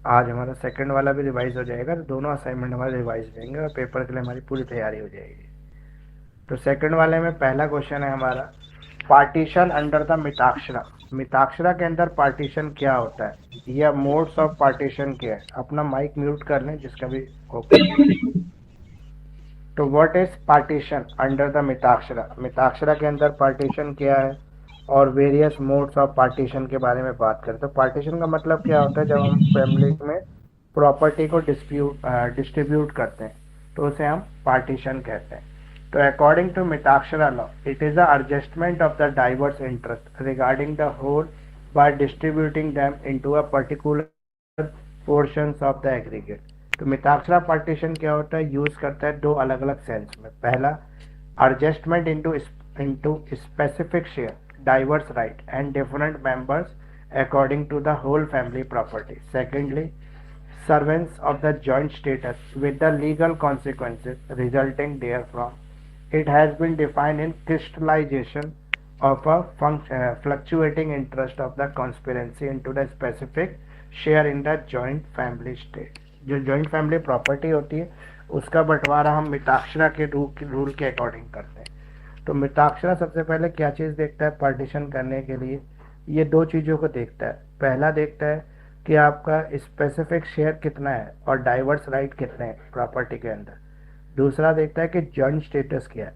आज हमारा सेकंड वाला भी रिवाइज हो जाएगा, तो दोनों असाइनमेंट हमारे रिवाइज हो जाएंगे और पेपर के लिए हमारी पूरी तैयारी हो जाएगी। तो सेकंड वाले में पहला क्वेश्चन है हमारा, partition under the Mitakshara. Mitakshara के अंदर पार्टीशन क्या होता है या मोड्स ऑफ पार्टीशन क्या है। अपना माइक म्यूट कर लें जिसका भी ओपन है। तो what is partition under the Mitakshara, Mitakshara के अंदर पार्टीशन क्या है और वेरियस मोड्स ऑफ पार्टीशन के बारे में बात करें। तो पार्टीशन का मतलब क्या होता है, जब हम फैमिली में प्रॉपर्टी को डिस्ट्रीब्यूट करते हैं तो उसे हम पार्टीशन कहते हैं। तो according to Mitakshara law, it is the adjustment of the diverse interest regarding the whole by distributing them into a particular portions of the aggregate. तो मिताक्षरा पार्टीशन क्या होता है, यूज करता है दो अलग अलग सेंस में। पहला, adjustment into specific share diverse right and different members according to the whole family property. Secondly, servants of the joint status with the legal consequences resulting therefrom. It has been defined in crystallization of a fluctuating interest of the conspiracy into the specific share in the joint family state. जो joint family property होती है उसका बंटवारा हम मिताक्षरा के rule के according करते हैं। तो मिताक्षरा सबसे पहले क्या चीज़ देखता है पार्टीशन करने के लिए, ये दो चीज़ों को देखता है। पहला देखता है कि आपका स्पेसिफिक शेयर कितना है और डाइवर्स राइट कितने हैं प्रॉपर्टी के अंदर। दूसरा देखता है कि जॉइंट स्टेटस क्या है,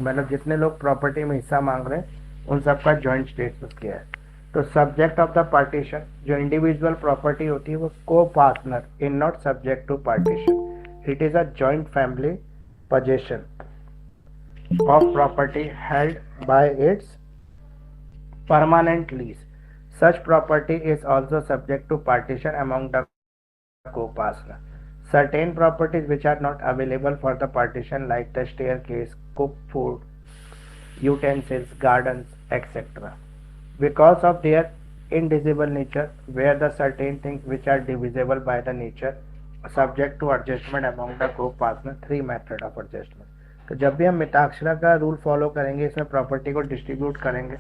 मतलब जितने लोग प्रॉपर्टी में हिस्सा मांग रहे हैं उन सबका जॉइंट स्टेटस क्या है। तो सब्जेक्ट ऑफ द पार्टीशन, जो इंडिविजुअल प्रॉपर्टी होती है वो coparcener in not subject to partition. It is a joint family possession of property held by its permanent lease. Such property is also subject to partition among the co-partners. Certain properties which are not available for the partition, like the staircase, cook food, utensils, gardens, etc. Because of their indivisible nature, where the certain things which are divisible by the nature, subject to adjustment among the co-partners, three method of adjustment. तो जब भी हम मिताक्षरा का rule follow करेंगे, इसमें property को distribute करेंगे,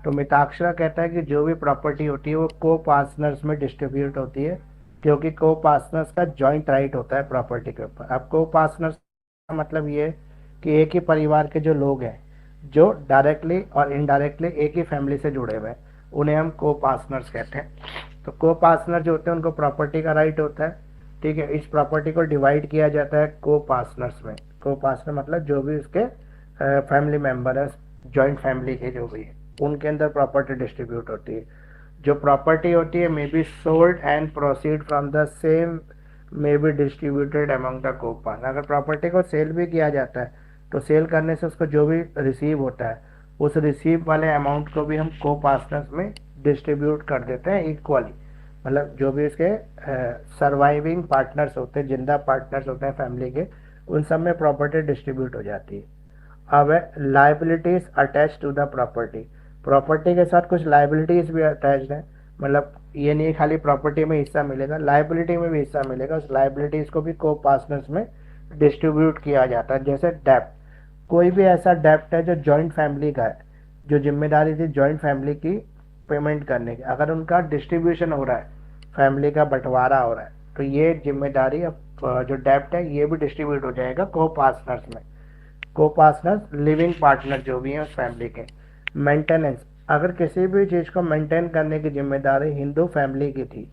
तो मिताक्षरा कहता है कि जो भी प्रॉपर्टी होती है वो को पार्टनर्स में डिस्ट्रीब्यूट होती है, क्योंकि को पार्टनर्स का जॉइंट राइट होता है प्रॉपर्टी के ऊपर। अब को पार्टनर्स का मतलब ये है कि एक ही परिवार के जो लोग हैं जो डायरेक्टली और इनडायरेक्टली एक ही फैमिली से जुड़े हुए हैं, उन्हें हम को पार्टनर्स कहते हैं। तो को पार्टनर जो होते हैं उनको प्रॉपर्टी का राइट होता है, ठीक है। इस प्रॉपर्टी को डिवाइड किया जाता है को पार्टनर्स में। को पार्टनर मतलब जो भी उसके फैमिली मेंबर है, जॉइंट फैमिली के जो भी है, उनके अंदर प्रॉपर्टी डिस्ट्रीब्यूट होती है। जो प्रॉपर्टी होती है may be sold and proceed from the same may be distributed among the को पार्टनर। अगर प्रॉपर्टी को सेल भी किया जाता है तो सेल करने से उसको जो भी रिसीव होता है उस रिसीव वाले अमाउंट को भी हम को पार्टनर्स में डिस्ट्रीब्यूट कर देते हैं इक्वली। मतलब जो भी उसके सर्वाइविंग पार्टनर्स होते हैं, जिंदा पार्टनर्स होते हैं फैमिली के, उन सब में प्रॉपर्टी डिस्ट्रीब्यूट हो जाती है। अब है liabilities attach to the property. Property के साथ कुछ लाइबिलिटीज भी अटैच्ड हैं, मतलब ये नहीं खाली प्रॉपर्टी में हिस्सा मिलेगा, लाइबिलिटी में भी हिस्सा मिलेगा। उस लाइबिलिटीज को भी को पार्टनर्स में डिस्ट्रीब्यूट किया जाता है। जैसे डेप्ट, कोई भी ऐसा डेप्ट है जो जॉइंट फैमिली का है, जो जिम्मेदारी थी जॉइंट फैमिली की पेमेंट करने की, अगर उनका डिस्ट्रीब्यूशन हो रहा है, फैमिली का बंटवारा हो रहा है, तो ये जिम्मेदारी अब जो डेप्ट है ये भी डिस्ट्रीब्यूट हो जाएगा को पार्टनर्स में। को पार्टनर्स लिविंग पार्टनर जो भी हैं उस फैमिली के। मेंटेनेंस, अगर किसी भी चीज़ को मेंटेन करने की जिम्मेदारी हिंदू फैमिली की थी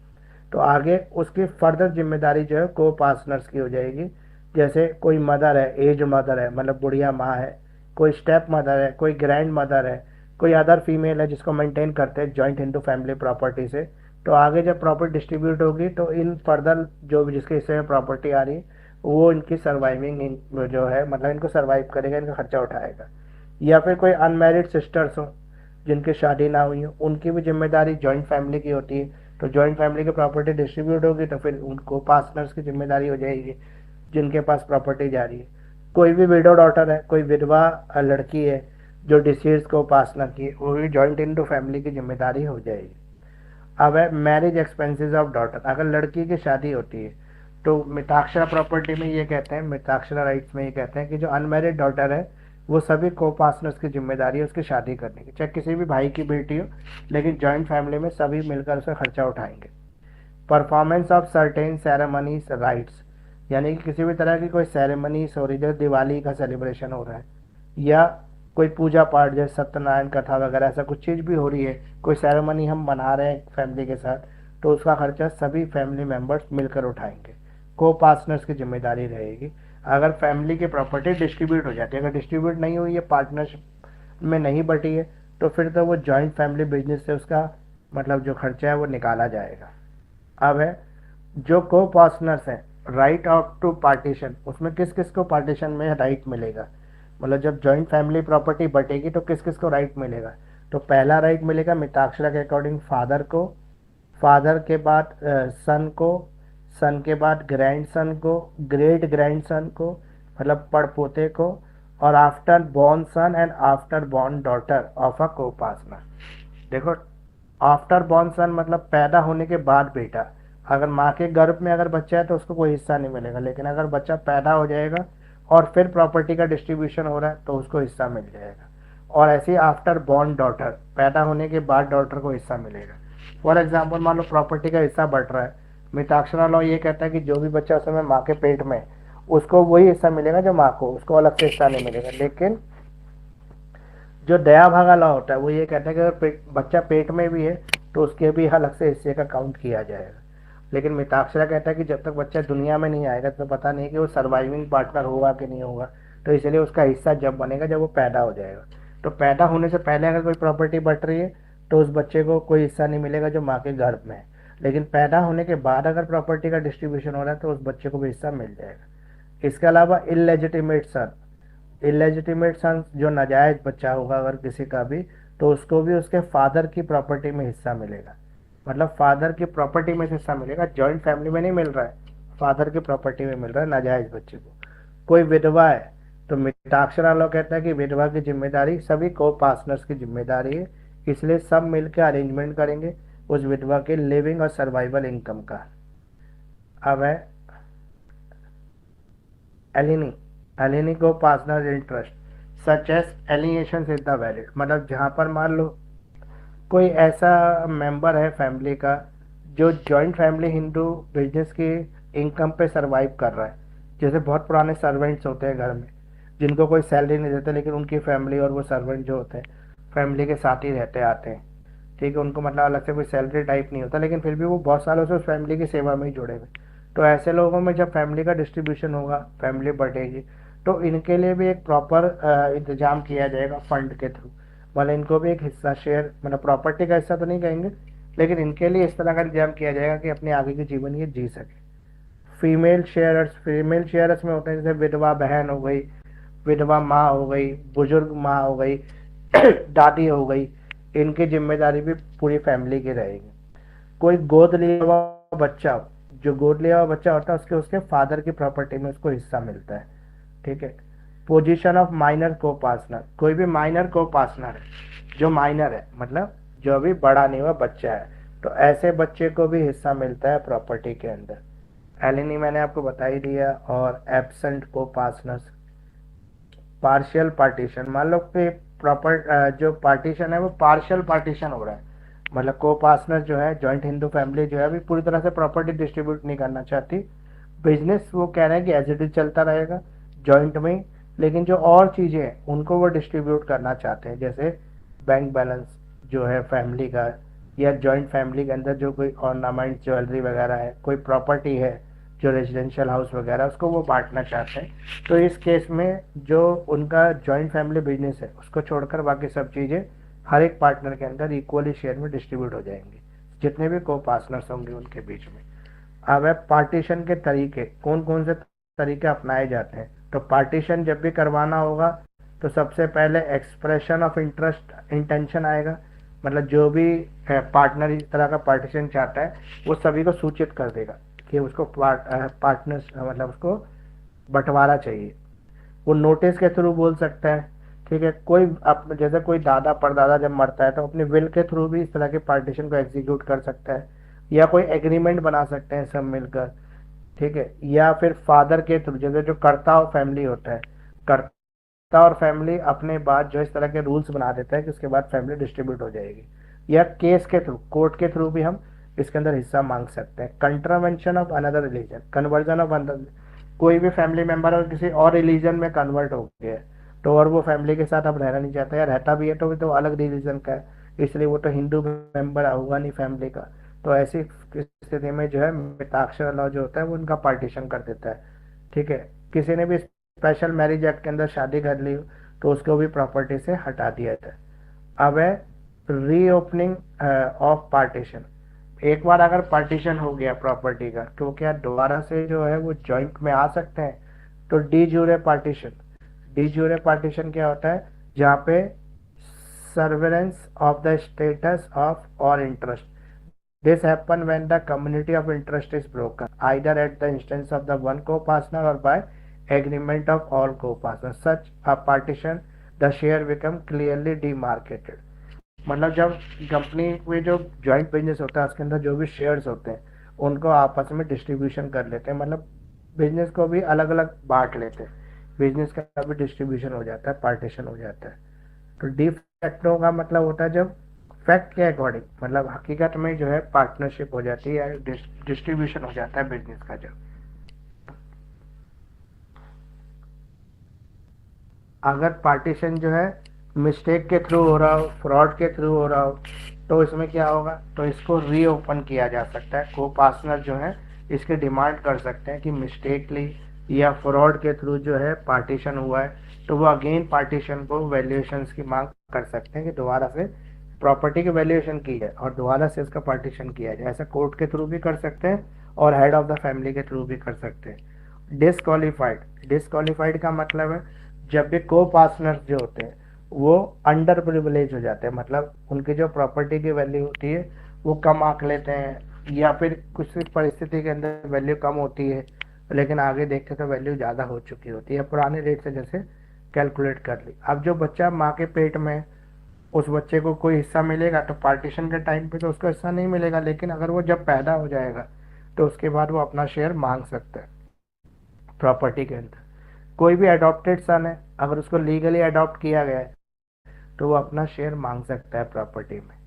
तो आगे उसकी फर्दर जिम्मेदारी जो है को पार्टनर्स की हो जाएगी। जैसे कोई मदर है, एज मदर है, मतलब बुढ़िया माँ है, कोई स्टेप मदर है, कोई ग्रैंड मदर है, कोई अदर फीमेल है जिसको मेंटेन करते हैं जॉइंट हिंदू फैमिली प्रॉपर्टी से, तो आगे जब प्रॉपर्टी डिस्ट्रीब्यूट होगी तो इन फर्दर जो भी जिसके हिस्से में प्रॉपर्टी आ रही है वो इनकी सर्वाइविंग जो है, मतलब इनको सर्वाइव करेगा, इनका खर्चा उठाएगा। या फिर कोई अनमैरिड सिस्टर्स हो जिनकी शादी ना हुई हो, उनकी भी जिम्मेदारी जॉइंट फैमिली की होती है। तो जॉइंट फैमिली की प्रॉपर्टी डिस्ट्रीब्यूट होगी तो फिर उनको पार्टनर्स की जिम्मेदारी हो जाएगी जिनके पास प्रॉपर्टी जा रही है। कोई भी विडो डॉटर है, कोई विधवा लड़की है जो डिसीज को पार्टनर की, वो भी जॉइंट इनटू फैमिली की जिम्मेदारी हो जाएगी। अब है मैरिज एक्सपेंसेस ऑफ डॉटर, अगर लड़की की शादी होती है तो मिताक्षरा प्रॉपर्टी में ये कहते हैं, मिताक्षरा राइट्स में ये कहते हैं कि जो अनमैरिड डॉटर है वो सभी को पार्टनर्स की जिम्मेदारी है उसकी शादी करने की, चाहे किसी भी भाई की बेटी हो, लेकिन जॉइंट फैमिली में सभी मिलकर उसका खर्चा उठाएंगे। Performance of certain ceremonies rights, यानी कि किसी भी तरह की कोई सेरेमनीज हो रही, जैसे दिवाली का सेलिब्रेशन हो रहा है या कोई पूजा पाठ जैसे सत्यनारायण कथा वगैरह, ऐसा कुछ चीज़ भी हो रही है, कोई सेरेमनी हम मना रहे हैं फैमिली के साथ, तो उसका खर्चा सभी फैमिली मेम्बर्स मिलकर उठाएंगे, को पार्टनर्स की जिम्मेदारी रहेगी। अगर फैमिली की प्रॉपर्टी डिस्ट्रीब्यूट हो जाती है, अगर डिस्ट्रीब्यूट नहीं हुई है, पार्टनरशिप में नहीं बटी है, तो फिर तो वो जॉइंट फैमिली बिजनेस से उसका मतलब जो खर्चा है वो निकाला जाएगा। अब है जो को पार्टनर्स हैं, राइट ऑफ टू पार्टीशन, उसमें किस किस को पार्टीशन में राइट मिलेगा, मतलब जब जॉइंट फैमिली प्रॉपर्टी बटेगी तो किस किस को राइट मिलेगा। तो पहला राइट मिलेगा मिताक्षरा के अकॉर्डिंग फादर को, फादर के बाद सन को, सन के बाद ग्रैंड सन को, ग्रेट ग्रैंड सन को मतलब पड़पोते को, और after born son and after born daughter of a coparcener. देखो, आफ्टर बॉर्न सन मतलब पैदा होने के बाद बेटा, अगर माँ के गर्भ में अगर बच्चा है तो उसको कोई हिस्सा नहीं मिलेगा, लेकिन अगर बच्चा पैदा हो जाएगा और फिर प्रॉपर्टी का डिस्ट्रीब्यूशन हो रहा है तो उसको हिस्सा मिल जाएगा। और ऐसे ही आफ्टर बॉर्न डॉटर, पैदा होने के बाद डॉटर को हिस्सा मिलेगा। फॉर एग्जाम्पल मान लो प्रॉपर्टी का हिस्सा बढ़ रहा है, मिताक्षरा लॉ ये कहता है कि जो भी बच्चा उस समय माँ के पेट में, उसको वही हिस्सा मिलेगा जो माँ को, उसको अलग से हिस्सा नहीं मिलेगा। लेकिन जो दया भागा लॉ होता है वो ये कहता है कि अगर बच्चा पेट में भी है तो उसके भी अलग से हिस्से का काउंट किया जाएगा। लेकिन मिताक्षरा कहता है कि जब तक बच्चा दुनिया में नहीं आएगा तो पता नहीं कि वो सर्वाइविंग पार्टनर होगा कि नहीं होगा, तो इसलिए उसका हिस्सा जब बनेगा जब वो पैदा हो जाएगा। तो पैदा होने से पहले अगर कोई प्रॉपर्टी बट रही है तो उस बच्चे को कोई हिस्सा नहीं मिलेगा जो माँ के गर्भ में है, लेकिन पैदा होने के बाद अगर प्रॉपर्टी का डिस्ट्रीब्यूशन हो रहा है तो उस बच्चे को भी हिस्सा मिल जाएगा। इसके अलावा इलेजिटिमेट सन, इलेजिटिमेट सन जो नाजायज बच्चा होगा अगर किसी का भी, तो उसको भी उसके फादर की प्रॉपर्टी में हिस्सा मिलेगा, मतलब फादर की प्रॉपर्टी में से हिस्सा मिलेगा, जॉइंट फैमिली में नहीं मिल रहा है, फादर की प्रॉपर्टी में मिल रहा है नाजायज बच्चे को। कोई विधवा है तो मिताक्षरा लॉ कहता है कि विधवा की जिम्मेदारी सभी को पार्टनर्स की जिम्मेदारी है, इसलिए सब मिलकर अरेंजमेंट करेंगे उस विधवा के लिविंग और सर्वाइवल इनकम का। अब है alienee, alienee coparcener interest such as alienation is the valid, मतलब जहाँ पर मान लो कोई ऐसा मेंबर है फैमिली का जो जॉइंट फैमिली हिंदू बिजनेस की इनकम पे सरवाइव कर रहा है, जैसे बहुत पुराने सर्वेंट्स होते हैं घर में जिनको कोई सैलरी नहीं देते, लेकिन उनकी फैमिली और वो सर्वेंट जो होते हैं फैमिली के साथ ही रहते आते हैं, ठीक है, उनको मतलब अलग से कोई सैलरी टाइप नहीं होता, लेकिन फिर भी वो बहुत सालों से उस फैमिली की सेवा में ही जुड़े हुए। तो ऐसे लोगों में जब फैमिली का डिस्ट्रीब्यूशन होगा, फैमिली बढ़ेगी, तो इनके लिए भी एक प्रॉपर इंतजाम किया जाएगा फंड के थ्रू, मतलब इनको भी एक हिस्सा शेयर, मतलब प्रॉपर्टी का हिस्सा तो नहीं कहेंगे, लेकिन इनके लिए इस तरह का इंतजाम किया जाएगा कि अपने आगे के जीवन ये जी सके। फीमेल शेयर्स में होते हैं जैसे विधवा बहन हो गई, विधवा माँ हो गई, बुजुर्ग माँ हो गई, दादी हो गई, इनकी जिम्मेदारी भी पूरी फैमिली की रहेगी। कोई गोद लिया हुआ बच्चा, जो गोद लिया हुआ बच्चा होता है उसके उसके फादर की प्रॉपर्टी में उसको हिस्सा मिलता है, ठीक है। पोजीशन ऑफ माइनर को पार्टनर, कोई भी माइनर को पार्टनर है जो माइनर है मतलब जो अभी बड़ा नहीं हुआ बच्चा है, तो ऐसे बच्चे को भी हिस्सा मिलता है प्रॉपर्टी के अंदर। एलिनी मैंने आपको बता ही दिया। और एब्सेंट को पार्टनर्स, पार्शियल पार्टीशन, मान लो कि प्रॉपर जो पार्टीशन है वो पार्शियल पार्टीशन हो रहा है, मतलब को पार्टनर जो है जॉइंट हिंदू फैमिली जो है अभी पूरी तरह से प्रॉपर्टी डिस्ट्रीब्यूट नहीं करना चाहती, बिजनेस वो कह रहे हैं कि एज इट इज चलता रहेगा जॉइंट में ही, लेकिन जो और चीज़ें हैं उनको वो डिस्ट्रीब्यूट करना चाहते हैं, जैसे बैंक बैलेंस जो है फैमिली का, या जॉइंट फैमिली के अंदर जो कोई ऑर्नामेंट ज्वेलरी वगैरह है, कोई प्रॉपर्टी है जो रेजिडेंशियल हाउस वगैरह, उसको वो बांटना चाहते हैं। तो इस केस में जो उनका जॉइंट फैमिली बिजनेस है उसको छोड़कर बाकी सब चीज़ें हर एक पार्टनर के अंदर इक्वली शेयर में डिस्ट्रीब्यूट हो जाएंगी, जितने भी को पार्टनर्स होंगे उनके बीच में। अब है पार्टीशन के तरीके, कौन कौन से तरीके अपनाए जाते हैं। तो पार्टीशन जब भी करवाना होगा तो सबसे पहले एक्सप्रेशन ऑफ इंटरेस्ट इंटेंशन आएगा, मतलब जो भी पार्टनर इस तरह का पार्टीशन चाहता है वो सभी को सूचित कर देगा कि उसको पार्टनर्स मतलब उसको बंटवारा चाहिए, वो नोटिस के थ्रू बोल सकता है, ठीक है। कोई जैसे कोई दादा परदादा जब मरता है तो अपनी विल के थ्रू भी इस तरह के पार्टीशन को एग्जीक्यूट कर सकता है, या कोई एग्रीमेंट बना सकते हैं सब मिलकर, ठीक है। या फिर फादर के थ्रू, जैसे जो कर्ता और फैमिली होता है, कर्ता और फैमिली अपने बाद जो इस तरह के रूल्स बना देता है कि उसके बाद फैमिली डिस्ट्रीब्यूट हो जाएगी। या केस के थ्रू, कोर्ट के थ्रू भी हम इसके अंदर हिस्सा मांग सकते हैं। Contravention of another religion, conversion of another, कोई भी फैमिली मेंबर अगर किसी और रिलीजन में कन्वर्ट हो गया है तो और वो फैमिली के साथ अब रहना नहीं चाहता, या रहता भी है तो वो तो अलग रिलीजन का है, इसलिए वो तो हिंदू मेंबर होगा नहीं फैमिली का। तो ऐसी स्थिति में जो है मिताक्षर लॉ जो होता है वो उनका पार्टीशन कर देता है। ठीक है, किसी ने भी स्पेशल मैरिज एक्ट के अंदर शादी कर ली तो उसको भी प्रॉपर्टी से हटा दिया जाता है। अब है रीओपनिंग ऑफ पार्टीशन। एक बार अगर पार्टीशन हो गया प्रॉपर्टी का तो क्या दोबारा से जो है वो जॉइंट में आ सकते हैं? तो D jure partition, D jure partition क्या होता है? जहाँ पे surveillance of the status of और interest, this happen when the community of interest is broken either at the instance of the one co-partner or by agreement of all co-partners. Such a partition the share become clearly demarcated. मतलब जब company में जो joint business होता है उसके अंदर जो भी शेयर्स होते हैं उनको आपस में डिस्ट्रीब्यूशन कर लेते हैं, मतलब बिजनेस को भी अलग अलग बांट लेते हैं, बिजनेस का भी डिस्ट्रीब्यूशन हो जाता है, पार्टीशन हो जाता है। तो डी फैक्टो का मतलब होता है जब फैक्ट के अकॉर्डिंग, मतलब हकीकत में जो है पार्टनरशिप हो जाती है या डिस्ट्रीब्यूशन हो जाता है बिजनेस का। जब अगर पार्टीशन जो है मिस्टेक के थ्रू हो रहा हो, फ्रॉड के थ्रू हो रहा हो, तो इसमें क्या होगा? तो इसको रीओपन किया जा सकता है। को पार्टनर जो है इसकी डिमांड कर सकते हैं कि मिस्टेकली या फ्रॉड के थ्रू जो है पार्टीशन हुआ है, तो वो अगेन पार्टीशन को वैल्यूएशंस की मांग कर सकते हैं कि दोबारा से प्रॉपर्टी की वैल्यूएशन की जाए और दोबारा से इसका पार्टीशन किया जाए। ऐसा कोर्ट के थ्रू भी कर सकते हैं और हेड ऑफ द फैमिली के थ्रू भी कर सकते हैं। डिसक्वालीफाइड, डिसक्वालीफाइड का मतलब है जब भी को पार्टनर्स जो होते हैं वो अंडर प्रिविलेज हो जाते हैं, मतलब उनकी जो प्रॉपर्टी की वैल्यू होती है वो कम आंक लेते हैं, या फिर कुछ परिस्थिति के अंदर वैल्यू कम होती है लेकिन आगे देखते तो वैल्यू ज़्यादा हो चुकी होती है, पुराने रेट से जैसे कैलकुलेट कर ली। अब जो बच्चा माँ के पेट में, उस बच्चे को कोई हिस्सा मिलेगा तो पार्टीशन के टाइम पे तो उसको हिस्सा नहीं मिलेगा, लेकिन अगर वो जब पैदा हो जाएगा तो उसके बाद वो अपना शेयर मांग सकता है प्रॉपर्टी के अंदर। कोई भी अडॉप्टेड सन है, अगर उसको लीगली अडॉप्ट किया गया है तो वो अपना शेयर मांग सकता है प्रॉपर्टी में।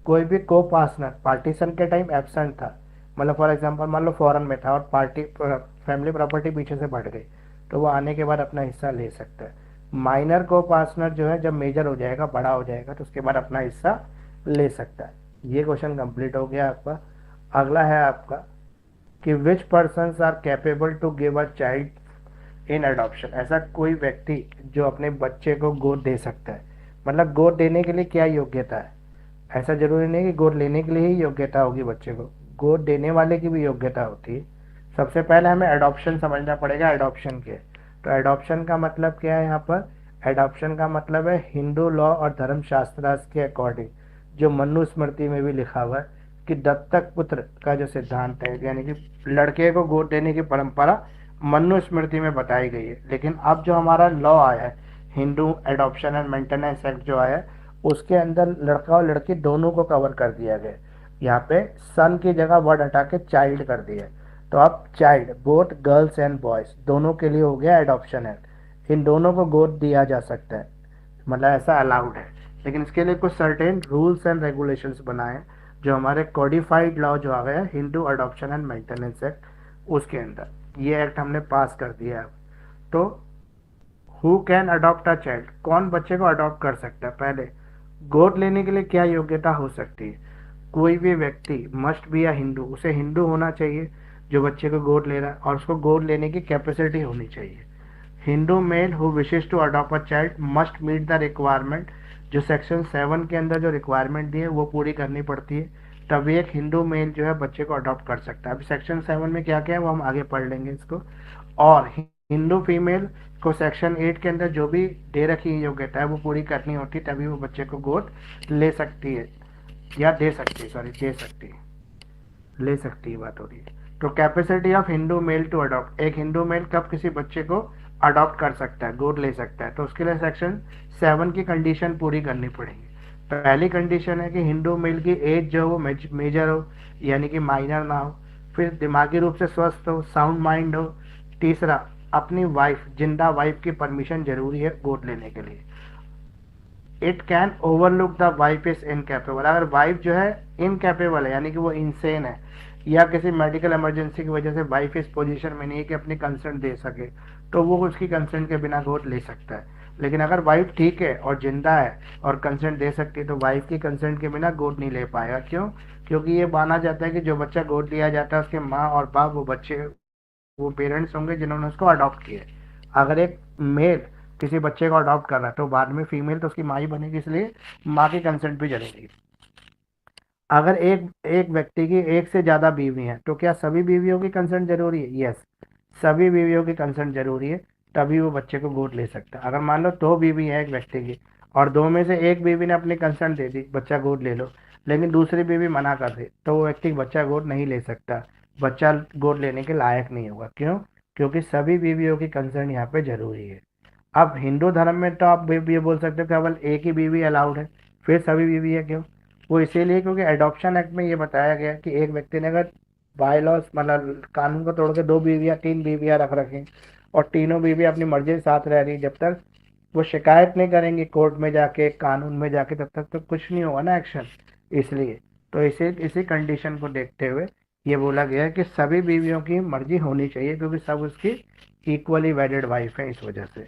कोई भी को पार्टनर पार्टीशन के टाइम एब्सेंट था, मतलब फॉर एग्जांपल मान लो फॉरेन में था और पार्टी फैमिली प्रॉपर्टी पीछे से बढ़ गई, तो वो आने के बाद अपना हिस्सा ले सकता है। माइनर को पार्टनर जो है जब मेजर हो जाएगा, बड़ा हो जाएगा, तो उसके बाद अपना हिस्सा ले सकता है। ये क्वेश्चन कंप्लीट हो गया आपका। अगला है आपका कि which person are capable to give a child in adoption. ऐसा कोई व्यक्ति जो अपने बच्चे को गोद दे सकता है, मतलब गोद देने के लिए क्या योग्यता है? ऐसा जरूरी नहीं कि गोद लेने के लिए ही योग्यता होगी बच्चे को, गोद देने वाले की भी योग्यता होती है। सबसे पहले हमें एडॉप्शन समझना पड़ेगा। एडॉप्शन क्या है? तो एडॉप्शन का मतलब क्या है यहाँ पर? एडॉप्शन का मतलब है हिंदू लॉ और धर्मशास्त्र के अकॉर्डिंग जो मनुस्मृति में भी लिखा हुआ है कि दत्तक पुत्र का जो सिद्धांत है, यानी कि लड़के को गोद देने की परंपरा मनुस्मृति में बताई गई है। लेकिन अब जो हमारा लॉ आया है, Hindu adoption and maintenance act जो आया है, उसके अंदर लड़का और लड़की दोनों को कवर कर दिया गया। यहाँ पे सन की जगह वर्ड हटा के चाइल्ड कर दिया। तो अब child both girls and boys दोनों के लिए हो गया एडॉप्शन एक्ट, इन दोनों को गोद दिया जा सकता है, मतलब ऐसा अलाउड है। लेकिन इसके लिए कुछ सर्टेन रूल्स एंड रेगुलेशंस बनाए जो हमारे कोडिफाइड लॉ जो आ गया Hindu adoption and maintenance act, उसके अंदर ये एक्ट हमने पास कर दिया है। तो who can adopt a child, कौन बच्चे को अडॉप्ट कर सकता है? पहले गोद लेने के लिए क्या योग्यता हो सकती है? कोई भी व्यक्ति मस्ट बी अ हिंदू, उसे हिंदू होना चाहिए जो बच्चे को गोद ले रहा है, और उसको गोद लेने की कैपेसिटी होनी चाहिए। Hindu male who wishes to adopt a child must meet the requirement, जो सेक्शन 7 के अंदर जो रिक्वायरमेंट दी है वो पूरी करनी पड़ती है, तभी एक हिंदू मेल जो है बच्चे को अडॉप्ट कर सकता है। अभी सेक्शन 7 में क्या क्या है वो हम आगे पढ़ लेंगे इसको। और हिंदू फीमेल को सेक्शन 8 के अंदर जो भी दे रखी योग्यता है वो पूरी करनी होती है, तभी वो बच्चे को गोद ले सकती है, या दे सकती है, सॉरी दे सकती है, ले सकती है बात हो रही है। तो capacity of Hindu male to adopt, एक हिंदू मेल कब किसी बच्चे को अडॉप्ट कर सकता है, गोद ले सकता है, तो उसके लिए सेक्शन 7 की कंडीशन पूरी करनी पड़ेगी। पहली कंडीशन है कि हिंदू मेल की एज जो वो मेजर हो, यानी कि माइनर ना हो, फिर दिमागी रूप से स्वस्थ हो, साउंड माइंड हो, तीसरा अपनी वाइफ, जिंदा वाइफ की परमिशन जरूरी है गोद लेने के लिए। It can overlook the wife is incapable. अगर वाइफ जो है इनकेपेबल है, यानी कि वो इंसेन है, या किसी मेडिकल इमरजेंसी की वजह से वाइफ इस पोजीशन में नहीं है कि अपनी कंसेंट दे सके, तो वो उसकी कंसेंट के बिना गोद ले सकता है। लेकिन अगर वाइफ ठीक है और जिंदा है और कंसेंट दे सकती है, तो वाइफ की कंसेंट के बिना गोद नहीं ले पाएगा। क्यों? क्योंकि ये माना जाता है कि जो बच्चा गोद लिया जाता है उसके माँ और बाप वो पेरेंट्स होंगे जिन्होंने उसको अडॉप्ट किया है। अगर एक मेल किसी बच्चे को अडॉप्ट कर रहा है तो बाद में फीमेल तो उसकी माँ ही बनेगी, इसलिए माँ की कंसेंट भी जरूरी है। अगर एक एक व्यक्ति की एक से ज़्यादा बीवी हैं तो क्या सभी बीवियों की कंसेंट जरूरी है? यस, सभी बीवियों की कंसेंट जरूरी है, तभी वो बच्चे को गोद ले सकता है। अगर मान लो दो बीवी है एक व्यक्ति की, और दो में से एक बीवी ने अपनी कंसेंट दे दी बच्चा गोद ले लो, लेकिन दूसरी बीवी मना कर दे, तो वो व्यक्ति बच्चा गोद नहीं ले सकता, बच्चा गोद लेने के लायक नहीं होगा। क्यों? क्योंकि सभी बीवियों की कंसेंट यहाँ पे जरूरी है। अब हिंदू धर्म में तो आप ये बोल सकते हो केवल एक ही बीवी अलाउड है, फिर सभी बीवी है क्यों? वो इसीलिए क्योंकि एडॉप्शन एक्ट में ये बताया गया कि एक व्यक्ति ने अगर बाय लॉस मतलब कानून को तोड़ के दो बीवियां तीन बीवियां रख रखी, और तीनों बीवियां अपनी मर्जी के साथ रह रही, जब तक वो शिकायत नहीं करेंगे कोर्ट में जाके कानून में जाके, तब तक तो कुछ नहीं होगा ना एक्शन। इसलिए तो इसी कंडीशन को देखते हुए ये बोला गया है कि सभी बीवियों की मर्जी होनी चाहिए, क्योंकि सब उसकी इक्वली वैलिड वाइफ है। इस वजह से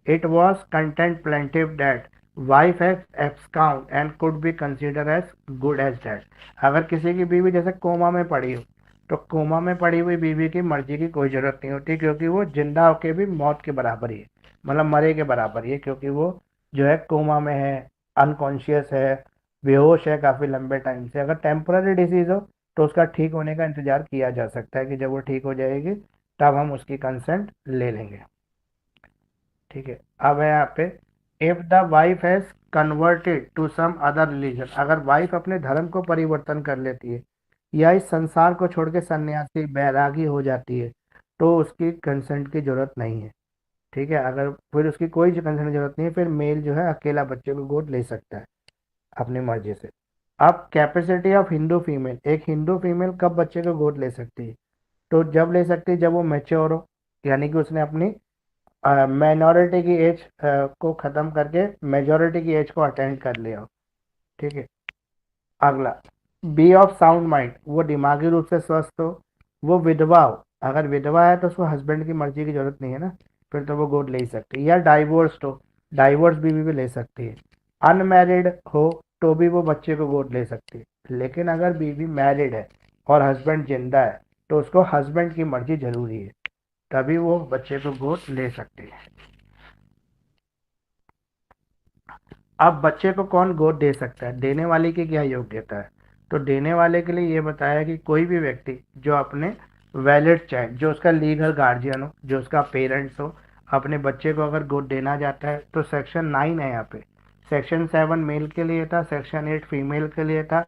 it was content plaintiff that wife has abscond and could be considered as good as dead। अगर किसी की बीवी जैसे कोमा में पड़ी हो, तो कोमा में पड़ी हुई बीवी की मर्जी की कोई जरूरत नहीं होती, क्योंकि वो जिंदा होके भी मौत के बराबर ही है, मतलब मरे के बराबर ही है, क्योंकि वो जो है कोमा में है, अनकॉन्शियस है, बेहोश है काफी लंबे टाइम से। अगर टेम्पररी डिसीज हो तो उसका ठीक होने का इंतजार किया जा सकता है कि जब वो ठीक हो जाएगी तब हम उसकी कंसेंट ले लेंगे। ठीक है, अब है यहाँ पे, if the wife has converted to some other religion. अगर वाइफ अपने धर्म को परिवर्तन कर लेती है या इस संसार को छोड़ के सन्यासी बैरागी हो जाती है, तो उसकी कंसेंट की जरूरत नहीं है। ठीक है, अगर फिर उसकी कोई कंसेंट की जरूरत नहीं है, फिर मेल जो है अकेला बच्चे को गोद ले सकता है अपनी मर्जी से। अब कैपेसिटी ऑफ हिंदू फीमेल, एक हिंदू फीमेल कब बच्चे को गोद ले सकती है? तो जब ले सकती है जब वो मेच्योर हो, यानी कि उसने अपनी माइनॉरिटी की एज को खत्म करके मेजोरिटी की एज को अटेंड कर लिया हो। ठीक है, अगला, बी ऑफ साउंड माइंड, वो दिमागी रूप से स्वस्थ हो, वो विधवा हो। अगर विधवा है तो उसको हस्बैंड की मर्जी की जरूरत नहीं है ना, फिर तो वो गोद ले ही सकती है। या डाइवोर्स्ड हो, डाइवोर्स बीवी भी ले सकती है। अनमैरिड हो तो भी वो बच्चे को गोद ले सकती है। लेकिन अगर बीवी मैरिड है और हस्बैंड जिंदा है, तो उसको हस्बैंड की मर्जी जरूरी है, तभी वो बच्चे को गोद ले सकती है। अब बच्चे को कौन गोद दे सकता है? देने वाले की क्या योग्यता है? तो देने वाले के लिए ये बताया कि कोई भी व्यक्ति जो अपने वैलिड चाइल्ड, जो उसका लीगल गार्जियन हो, जो उसका पेरेंट्स हो, अपने बच्चे को अगर गोद देना चाहता है, तो सेक्शन 9 है यहाँ पे। सेक्शन 7 मेल के लिए था, सेक्शन 8 फीमेल के लिए था,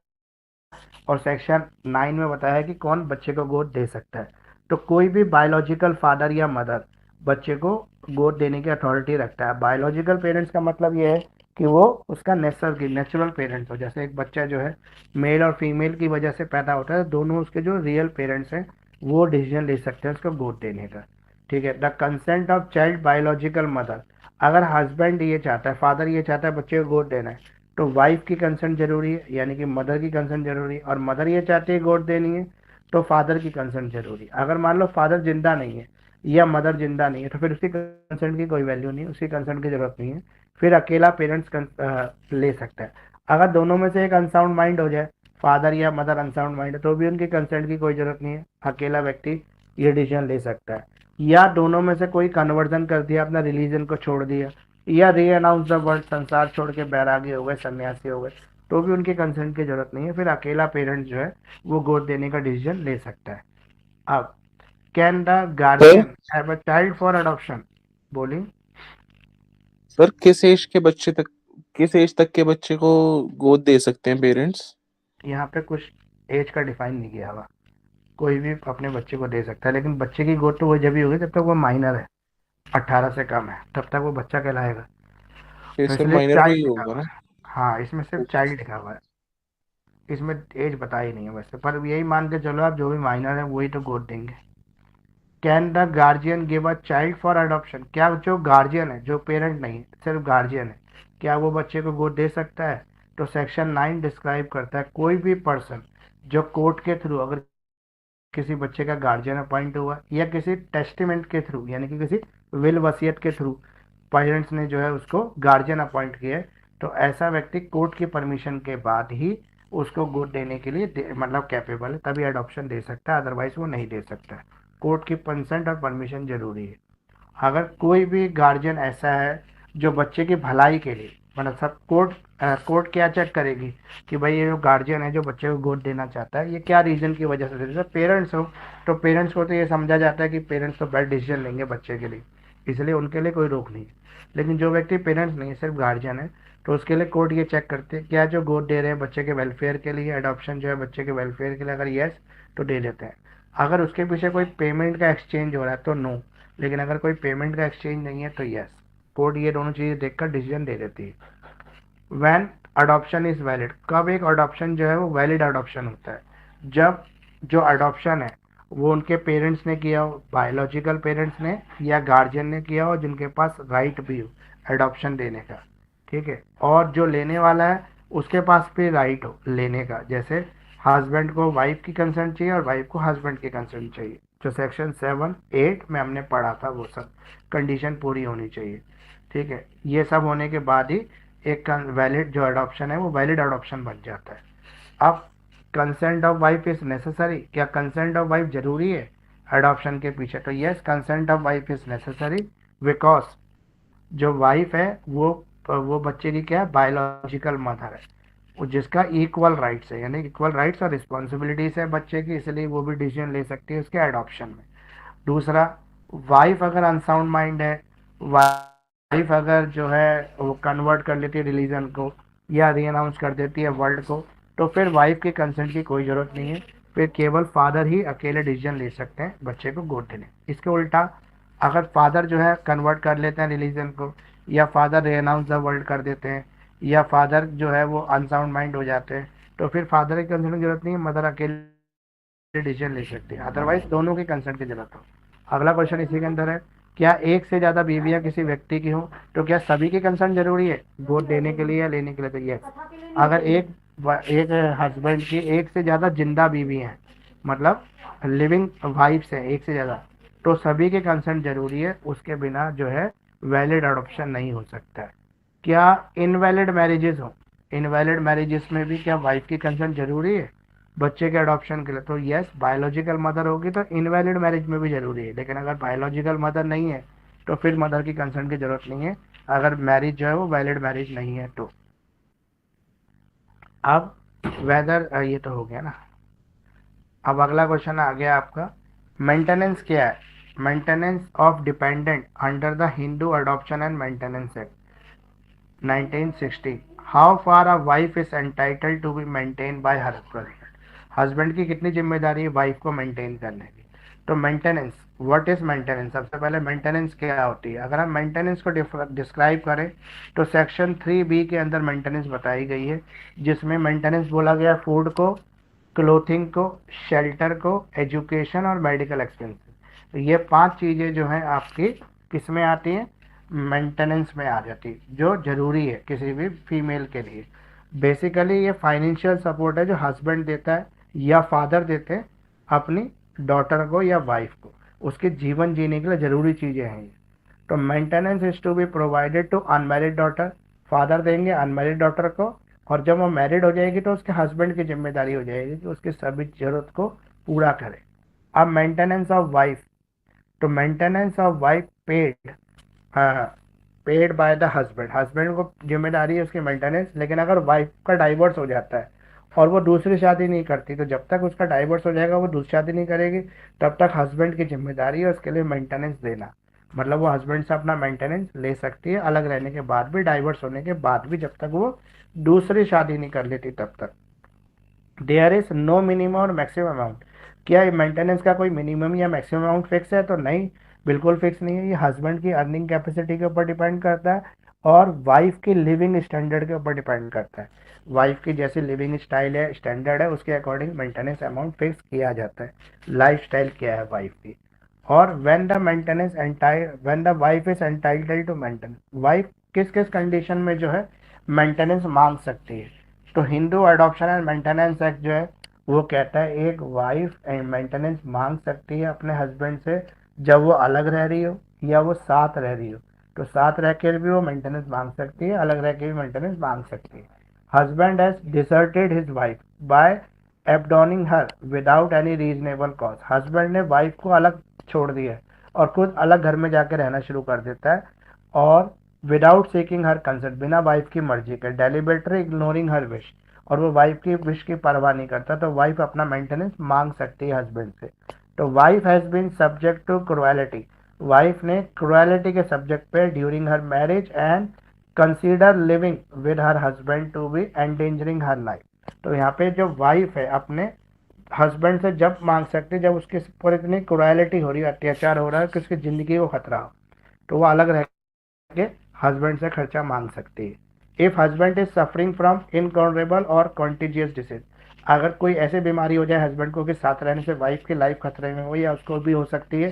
और सेक्शन 9 में बताया कि कौन बच्चे को गोद दे सकता है। तो कोई भी बायोलॉजिकल फादर या मदर बच्चे को गोद देने की अथॉरिटी रखता है। बायोलॉजिकल पेरेंट्स का मतलब ये है कि वो उसका नेचुरल पेरेंट्स हो। जैसे एक बच्चा जो है मेल और फीमेल की वजह से पैदा होता है, दोनों उसके जो रियल पेरेंट्स हैं वो डिसीजन ले सकते हैं उसको गोद देने का। ठीक है, the consent of child biological mother, अगर हस्बैंड ये चाहता है, फादर ये चाहता है बच्चे को गोद देना है, तो वाइफ की कंसेंट जरूरी है, यानी कि मदर की कंसेंट जरूरी है। और मदर ये चाहती है गोद देनी है, तो फादर की कंसेंट जरूरी है। अगर मान लो फादर जिंदा नहीं है या मदर जिंदा नहीं है, तो फिर उसकी कंसेंट की कोई वैल्यू नहीं है, उसकी कंसेंट की जरूरत नहीं है, फिर अकेला पेरेंट्स ले सकता है। अगर दोनों में से एक अनसाउंड माइंड हो जाए, फादर या मदर अनसाउंड माइंड है, तो भी उनकी कंसेंट की कोई जरूरत नहीं है, अकेला व्यक्ति ये डिसीजन ले सकता है। या दोनों में से कोई कन्वर्जन कर दिया, अपना रिलीजन को छोड़ दिया, या री अनाउंस द वर्ल्ड, संसार छोड़ के बैरागी हो गए, सन्यासी हो गए, तो भी उनके कंसेंट की जरूरत नहीं है, फिर अकेला पेरेंट जो है वो गोद देने का डिसीजन ले सकता है। अब, can the sir guardian have a child for adoption? बोली। सर किस एज तक के बच्चे को गोद दे सकते हैं पेरेंट्स? यहाँ पे कुछ एज का डिफाइन नहीं किया हुआ, कोई भी अपने बच्चे को दे सकता है, लेकिन बच्चे की गोद तो वो जब भी होगी जब तक वो माइनर है, 18 से कम है, तब तक वो बच्चा कहलाएगा। ये तो सर इसलिए माइनर में चाइल्ड ही लिखा होगा हुआ ना? है। हाँ, इसमें सिर्फ चाइल्ड लिखा हुआ है, इसमें एज बता ही नहीं है वैसे, पर यही मान के चलो आप जो भी माइनर है वही तो गोद देंगे। Can the guardian give a child for adoption? क्या जो गार्जियन है, जो पेरेंट नहीं है, सिर्फ गार्जियन है, क्या वो बच्चे को गोद दे सकता है? तो सेक्शन 9 डिस्क्राइब करता है कोई भी पर्सन जो कोर्ट के थ्रू अगर किसी बच्चे का गार्जियन अपॉइंट हुआ या किसी टेस्टिमेंट के थ्रू यानी कि किसी विल वसीयत के थ्रू पेरेंट्स ने जो है उसको गार्जियन अपॉइंट किया है, तो ऐसा व्यक्ति कोर्ट की परमिशन के बाद ही उसको गोद देने के लिए मतलब कैपेबल है, तभी अडॉप्शन दे सकता है, अदरवाइज वो नहीं दे सकता है। कोर्ट की कंसेंट और परमिशन जरूरी है। अगर कोई भी गार्जियन ऐसा है जो बच्चे की भलाई के लिए मतलब सब कोर्ट क्या चेक करेगी कि भाई ये जो गार्जियन है जो बच्चे को गोद देना चाहता है ये क्या रीजन की वजह से दे रहा है। पेरेंट्स हो तो पेरेंट्स को तो ये समझा जाता है कि पेरेंट्स तो बेस्ट डिसीजन लेंगे बच्चे के लिए, इसलिए उनके लिए कोई रोक नहीं है। लेकिन जो व्यक्ति पेरेंट्स नहीं है सिर्फ गार्जियन है, तो उसके लिए कोर्ट ये चेक करते हैं क्या जो गोद दे रहे हैं बच्चे के वेलफेयर के लिए, अडॉप्शन जो है बच्चे के वेलफेयर के लिए, अगर येस तो दे देते हैं। अगर उसके पीछे कोई पेमेंट का एक्सचेंज हो रहा है तो नो, लेकिन अगर कोई पेमेंट का एक्सचेंज नहीं है तो यस। कोर्ट ये दोनों चीज़ें देखकर डिसीजन दे देती है। व्हेन अडॉप्शन इज वैलिड, कब एक अडॉप्शन जो है वो वैलिड अडॉप्शन होता है? जब जो अडॉप्शन है वो उनके पेरेंट्स ने किया हो, बायोलॉजिकल पेरेंट्स ने या गार्जियन ने किया हो जिनके पास राइट भी हो अडॉप्शन देने का, ठीक है, और जो लेने वाला है उसके पास भी राइट हो लेने का। जैसे हस्बैंड को वाइफ की कंसेंट चाहिए और वाइफ को हस्बैंड की कंसेंट चाहिए, जो सेक्शन 7-8 में हमने पढ़ा था वो सब कंडीशन पूरी होनी चाहिए, ठीक है। ये सब होने के बाद ही एक वैलिड जो अडॉप्शन है वो वैलिड अडॉप्शन बन जाता है। अब consent of wife is necessary, क्या कंसेंट ऑफ वाइफ जरूरी है अडॉप्शन के पीछे? तो yes, consent of wife is necessary because जो वाइफ है वो बच्चे की क्या है, बायोलॉजिकल मदर है, वो जिसका इक्वल राइट्स है, यानी इक्वल राइट्स और रिस्पॉन्सिबिलिटीज है बच्चे की, इसलिए वो भी डिसीजन ले सकती है उसके अडॉप्शन में। दूसरा, वाइफ अगर अनसाउंड माइंड है, वाइफ अगर जो है वो कन्वर्ट कर लेती है रिलीजन को या रीअनाउंस कर देती है वर्ल्ड को, तो फिर वाइफ के कंसेंट की कोई ज़रूरत नहीं है, फिर केवल फादर ही अकेले डिसीजन ले सकते हैं बच्चे को गोद देने। इसके उल्टा अगर फादर जो है कन्वर्ट कर लेते हैं रिलीजन को या फादर रीअनाउंस द वर्ल्ड कर देते हैं या फादर जो है वो अनसाउंड माइंड हो जाते हैं, तो फिर फादर की कंसेंट की जरूरत नहीं है, मदर अकेले डिसीजन ले सकती है, अदरवाइज दोनों की कंसेंट की जरूरत हो। अगला क्वेश्चन इसी के अंदर है, क्या एक से ज़्यादा बीवियां किसी व्यक्ति की हो तो क्या सभी की कंसेंट जरूरी है गोद देने के लिए या लेने के लिए? तो यस। अगर एक हस्बैंड की एक से ज़्यादा जिंदा बीवी हैं, मतलब लिविंग वाइफ्स हैं एक से ज़्यादा, तो सभी के कंसेंट जरूरी है, उसके बिना जो है वैलिड अडॉप्शन नहीं हो सकता है। क्या इनवैलिड मैरिजेस हो, इनवैलिड मैरिजेस में भी क्या वाइफ की कंसेंट जरूरी है बच्चे के अडॉप्शन के लिए? तो यस, बायोलॉजिकल मदर होगी तो इनवैलिड मैरिज में भी जरूरी है, लेकिन अगर बायोलॉजिकल मदर नहीं है तो फिर मदर की कंसेंट की जरूरत नहीं है, अगर मैरिज जो है वो वैलिड मैरिज नहीं है तो। अब वेदर ये तो हो गया ना। अब अगला क्वेश्चन आ गया आपका, मेंटेनेंस क्या है? Maintenance of dependent under the Hindu adoption and maintenance act 1960, how far a wife is entitled to be maintain by her husband? Husband की कितनी जिम्मेदारी है वाइफ को मेंटेन करने की? तो मेंटेनेंस, व्हाट इज मेंटेनेंस? सबसे पहले मेंटेनेंस क्या होती है? अगर हम मेंटेनेंस को डिस्क्राइब करें तो सेक्शन 3B के अंदर मेंटेनेंस बताई गई है, जिसमें मेंटेनेंस बोला गया फूड को, क्लोथिंग को, शेल्टर को, एजुकेशन और मेडिकल एक्सपेंसेस। तो ये 5 चीज़ें जो हैं आपकी किस में आती हैं? मेंटेनेंस में आ जाती है, जो ज़रूरी है किसी भी फीमेल के लिए। बेसिकली ये फाइनेंशियल सपोर्ट है जो हस्बैंड देता है या फादर देते हैं अपनी डॉटर को या वाइफ को, उसके जीवन जीने के लिए ज़रूरी चीज़ें हैं ये। तो maintenance is to be provided to unmarried daughter, father देंगे अनमैरिड डॉटर को, और जब वो मैरिड हो जाएगी तो उसके हस्बैंड की जिम्मेदारी हो जाएगी कि उसकी सभी जरूरत को पूरा करे। अब मेंटेनेंस ऑफ वाइफ, तो maintenance of wife paid, paid by the husband, husband को जिम्मेदारी है उसकी मेंटेनेंस, लेकिन अगर वाइफ का डाइवोर्स हो जाता है और वो दूसरी शादी नहीं करती तो जब तक उसका डाइवोर्स हो जाएगा वो दूसरी शादी नहीं करेगी, तब तक हस्बैंड की जिम्मेदारी है उसके लिए मेंटेनेंस देना। मतलब वो हस्बैंड से अपना मेंटेनेंस ले सकती है अलग रहने के बाद भी, डाइवोर्स होने के बाद भी, जब तक वो दूसरी शादी नहीं कर लेती तब तक। देयर इज नो मिनिमम और मैक्सिमम अमाउंट, क्या मेंटेनेंस का कोई मिनिमम या मैक्सिमम अमाउंट फिक्स है? तो नहीं, बिल्कुल फिक्स नहीं है, ये हस्बैंड की अर्निंग कैपेसिटी के ऊपर डिपेंड करता है और वाइफ की लिविंग स्टैंडर्ड के ऊपर डिपेंड करता है। वाइफ की जैसी लिविंग स्टाइल है, स्टैंडर्ड है, उसके अकॉर्डिंग मेंटेनेंस अमाउंट फिक्स किया जाता है। लाइफ स्टाइल क्या है वाइफ की। और when the wife is entitled to maintenance, wife किस किस कंडीशन में जो है मेंटेनेंस मांग सकती है। तो Hindu adoption and maintenance act जो है वो कहता है एक वाइफ मेंटेनेंस मांग सकती है अपने हस्बैंड से जब वो अलग रह रही हो या वो साथ रह रही हो। तो साथ रह कर भी वो मेंटेनेंस मांग सकती है, अलग रह के भी मेंटेनेंस मांग सकती है। Husband has deserted his wife by abandoning her without any reasonable cause. Husband ने वाइफ को अलग छोड़ दिया है और खुद अलग घर में जाकर रहना शुरू कर देता है और विदाउट सीकिंग हर कंसेंट, बिना वाइफ की मर्जी के, डेलिबरेटली इग्नोरिंग हर विश, और वो वाइफ की विश की परवाह नहीं करता, तो वाइफ अपना मेंटेनेंस मांग सकती है हस्बैंड से। तो wife has been subject to cruelty, wife ने क्रुएलिटी के सब्जेक्ट पे during her marriage and consider living with her husband to be endangering her life. तो यहाँ पे जो वाइफ है अपने हस्बैंड से जब मांग सकती है जब उसके ऊपर इतनी क्रुएलिटी हो रही है, अत्याचार हो रहा है कि उसकी जिंदगी को खतरा हो, तो वो अलग रह के हस्बैंड से खर्चा मांग सकती है। If husband is suffering from uncontrollable और कॉन्टीजियस डिसीज, अगर कोई ऐसी बीमारी हो जाए हस्बैंड को कि साथ रहने से वाइफ की लाइफ खतरे में हो, या उसको भी हो सकती है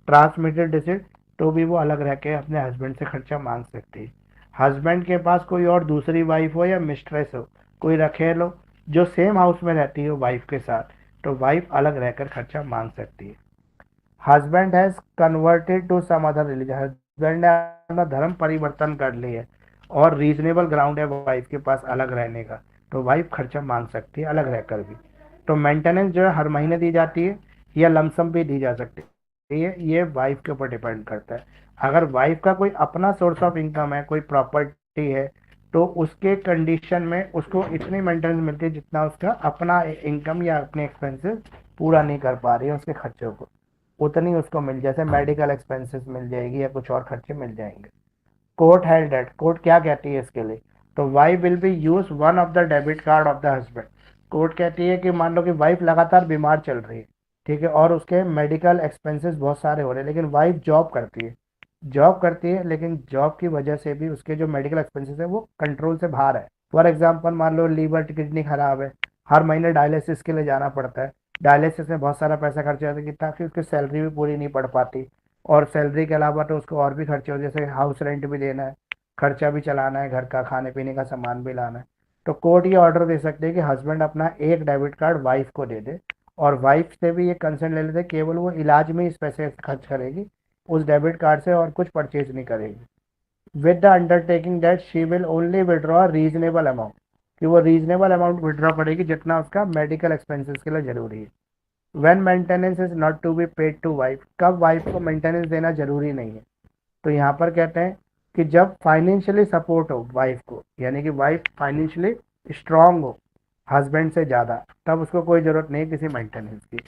ट्रांसमिटेड डिसीज, तो भी वो अलग रह के अपने हस्बैंड से खर्चा मांग सकती है। हस्बैंड के पास कोई और दूसरी वाइफ हो या मिस्ट्रेस हो, कोई रखेल हो जो सेम हाउस में रहती हो वाइफ के साथ, तो वाइफ अलग रहकर खर्चा मांग सकती है। Husband has converted to some other religion, husband ने अपना धर्म परिवर्तन कर लिया है और रीजनेबल ग्राउंड है वाइफ के पास अलग रहने का, तो वाइफ खर्चा मांग सकती है अलग रहकर भी। तो मेंटेनेंस जो है हर महीने दी जाती है या लमसम भी दी जा सकती है, ये वाइफ के ऊपर डिपेंड करता है। अगर वाइफ का कोई अपना सोर्स ऑफ इनकम है, कोई प्रॉपर्टी है, तो उसके कंडीशन में उसको इतनी मेंटेनेंस मिलती है जितना उसका अपना इनकम या अपने एक्सपेंसेस पूरा नहीं कर पा रही है उसके खर्चों को, उतनी उसको मिल, जैसे मेडिकल एक्सपेंसेस मिल जाएगी या कुछ और खर्चे मिल जाएंगे। कोर्ट हेल्ड डेट, कोर्ट क्या कहती है इसके लिए, तो wife will be use one of the debit card of the husband. Court कहती है कि मान लो कि वाइफ लगातार बीमार चल रही है, ठीक है, और उसके मेडिकल एक्सपेंसेस बहुत सारे हो रहे हैं, लेकिन वाइफ जॉब करती है लेकिन जॉब की वजह से भी उसके जो मेडिकल एक्सपेंसेस है वो कंट्रोल से बाहर है। फॉर एग्जाम्पल मान लो लीवर किडनी खराब है, हर महीने डायलिसिस के लिए जाना पड़ता है, डायलिसिस में बहुत सारा पैसा खर्च जाता है कि ताकि उसकी सैलरी भी पूरी नहीं पड़ पाती, और सैलरी के अलावा तो उसको और भी खर्चे हो, जैसे हाउस रेंट भी देना है, खर्चा भी चलाना है, घर का खाने पीने का सामान भी लाना है। तो कोर्ट ये ऑर्डर दे सकते हैं कि हस्बैंड अपना एक डेबिट कार्ड वाइफ को दे दे, और वाइफ से भी ये कंसर्न ले लेते केवल वो इलाज में इस पैसे खर्च करेगी उस डेबिट कार्ड से, और कुछ परचेज नहीं करेगी, with the undertaking that she will only withdraw reasonable amount, कि वो रीजनेबल अमाउंट विड्रॉ करेगी जितना उसका मेडिकल एक्सपेंसेस के लिए जरूरी है। When maintenance is not to be paid to wife, कब वाइफ को मेंटेनेंस देना जरूरी नहीं है, तो यहाँ पर कहते हैं कि जब फाइनेंशियली सपोर्ट हो वाइफ को, यानी कि वाइफ फाइनेंशियली स्ट्रांग हो हस्बैंड से ज़्यादा, तब उसको कोई ज़रूरत नहीं किसी मेंटेनेंस की।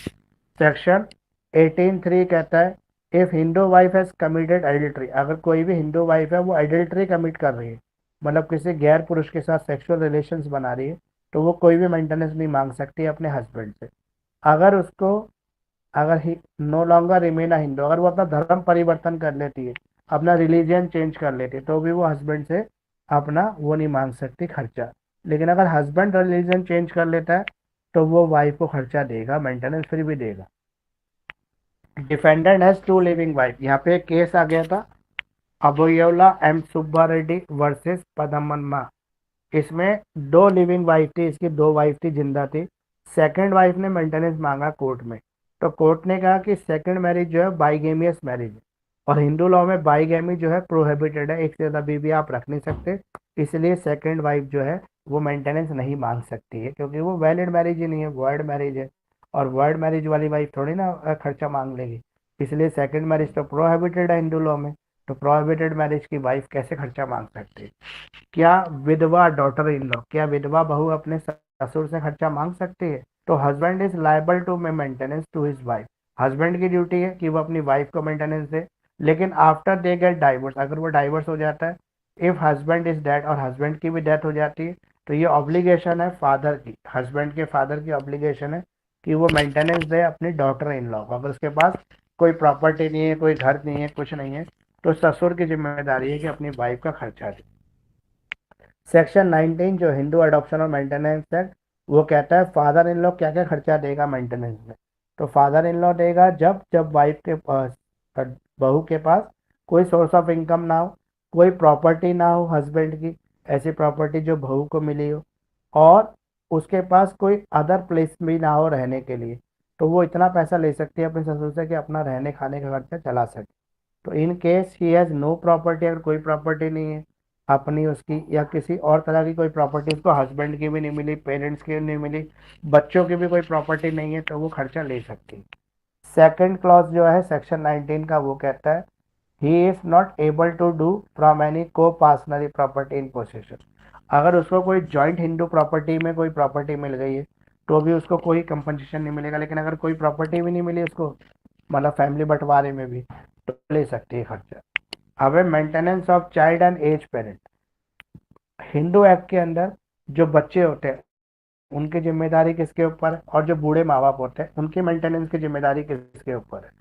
सेक्शन 18(3) कहता है if Hindu wife has committed adultery, अगर कोई भी हिंदू वाइफ है वो एडल्ट्री कमिट कर रही है, मतलब किसी गैर पुरुष के साथ सेक्सुअल रिलेशंस बना रही है, तो वो कोई भी मेंटेनेंस नहीं मांग सकती अपने हस्बैंड से। अगर उसको अगर he no longer remain a Hindu, अगर वो अपना धर्म परिवर्तन कर लेती है, अपना रिलीजियन चेंज कर लेती है, तो भी वो हस्बैंड से अपना वो नहीं मांग सकती खर्चा। लेकिन अगर हस्बैंड रिलीजन चेंज कर लेता है तो वो वाइफ को खर्चा देगा, मेंटेनेंस फिर भी देगा। Defendant has to living wife, यहाँ पे एक केस आ गया था अबोयोला एम सुब्बा रेड्डी वर्सेस पदमन्मा। इसमें दो लिविंग वाइफ थी, इसकी दो वाइफ थी जिंदा थी। सेकंड वाइफ ने मेंटेनेंस मांगा कोर्ट में, तो कोर्ट ने कहा कि सेकंड मैरिज जो है बाइगेमियस मैरिज है, और हिंदू लॉ में बाइगेमी जो है प्रोहिबिटेड है, एक से ज़्यादा बीवी आप रख नहीं सकते, इसलिए सेकंड वाइफ जो है वो मेंटेनेंस नहीं मांग सकती है, क्योंकि वो वैलिड मैरिज ही नहीं है, वर्ड मैरिज है, और वर्ड मैरिज वाली वाइफ थोड़ी ना खर्चा मांग लेगी, इसलिए सेकंड मैरिज तो प्रोहिबिटेड है हिंदू लॉ में, तो प्रोहिबिटेड मैरिज की वाइफ कैसे खर्चा मांग सकती है। क्या विधवा डॉटर इन लॉ, क्या विधवा बहू अपने ससुर से खर्चा मांग सकती है, तो husband is liable to maintenance to his wife, husband की ड्यूटी है कि वो अपनी वाइफ को मेंटेनेंस दे, लेकिन आफ्टर दे गेट डाइवर्स, अगर वो डाइवर्स हो जाता है, इफ हस्बैंड इज डेड, और हस्बैंड की भी डेथ हो जाती है, तो ये ऑब्लिगेशन है फादर की, हस्बैंड के फादर की ऑब्लिगेशन है कि वो मेंटेनेंस दे अपनी डॉटर इन लॉ को। अगर उसके पास कोई प्रॉपर्टी नहीं है, कोई घर नहीं है, कुछ नहीं है, तो ससुर की जिम्मेदारी है कि अपनी वाइफ का खर्चा दे। सेक्शन 19 जो हिंदू अडॉप्शन और मेंटेनेंस एक्ट, वो कहता है फादर इन लॉ क्या क्या खर्चा देगा मेंटेनेंस में। तो फादर इन लॉ देगा जब जब वाइफ के पास, बहू के पास कोई सोर्स ऑफ इनकम ना हो, कोई प्रॉपर्टी ना हो हस्बैंड की, ऐसी प्रॉपर्टी जो बहू को मिली हो, और उसके पास कोई अदर प्लेस भी ना हो रहने के लिए, तो वो इतना पैसा ले सकती है अपने ससुर से कि अपना रहने खाने का खर्चा चला सके। तो in case he has no property, अगर कोई प्रॉपर्टी नहीं है अपनी उसकी, या किसी और तरह की कोई प्रॉपर्टी उसको हस्बैंड की भी नहीं मिली, पेरेंट्स की भी नहीं मिली, बच्चों की भी कोई प्रॉपर्टी नहीं है, तो वो खर्चा ले सकती है। सेकंड क्लॉज जो है सेक्शन 19 का, वो कहता है he is not able to do from any coparcenary property in possession. अगर उसको कोई जॉइंट हिंदू प्रॉपर्टी में कोई प्रॉपर्टी मिल गई है तो भी उसको कोई कंपनसेशन नहीं मिलेगा, लेकिन अगर कोई प्रॉपर्टी भी नहीं मिली उसको, मतलब फैमिली बंटवारे में भी, तो ले सकती है खर्चा। अब है maintenance of child and as parent. Hindu act के अंदर जो बच्चे होते हैं उनकी जिम्मेदारी किसके ऊपर है, और जो बूढ़े माँ बाप होते हैं उनकी मेंटेनेंस की जिम्मेदारी किसके ऊपर है।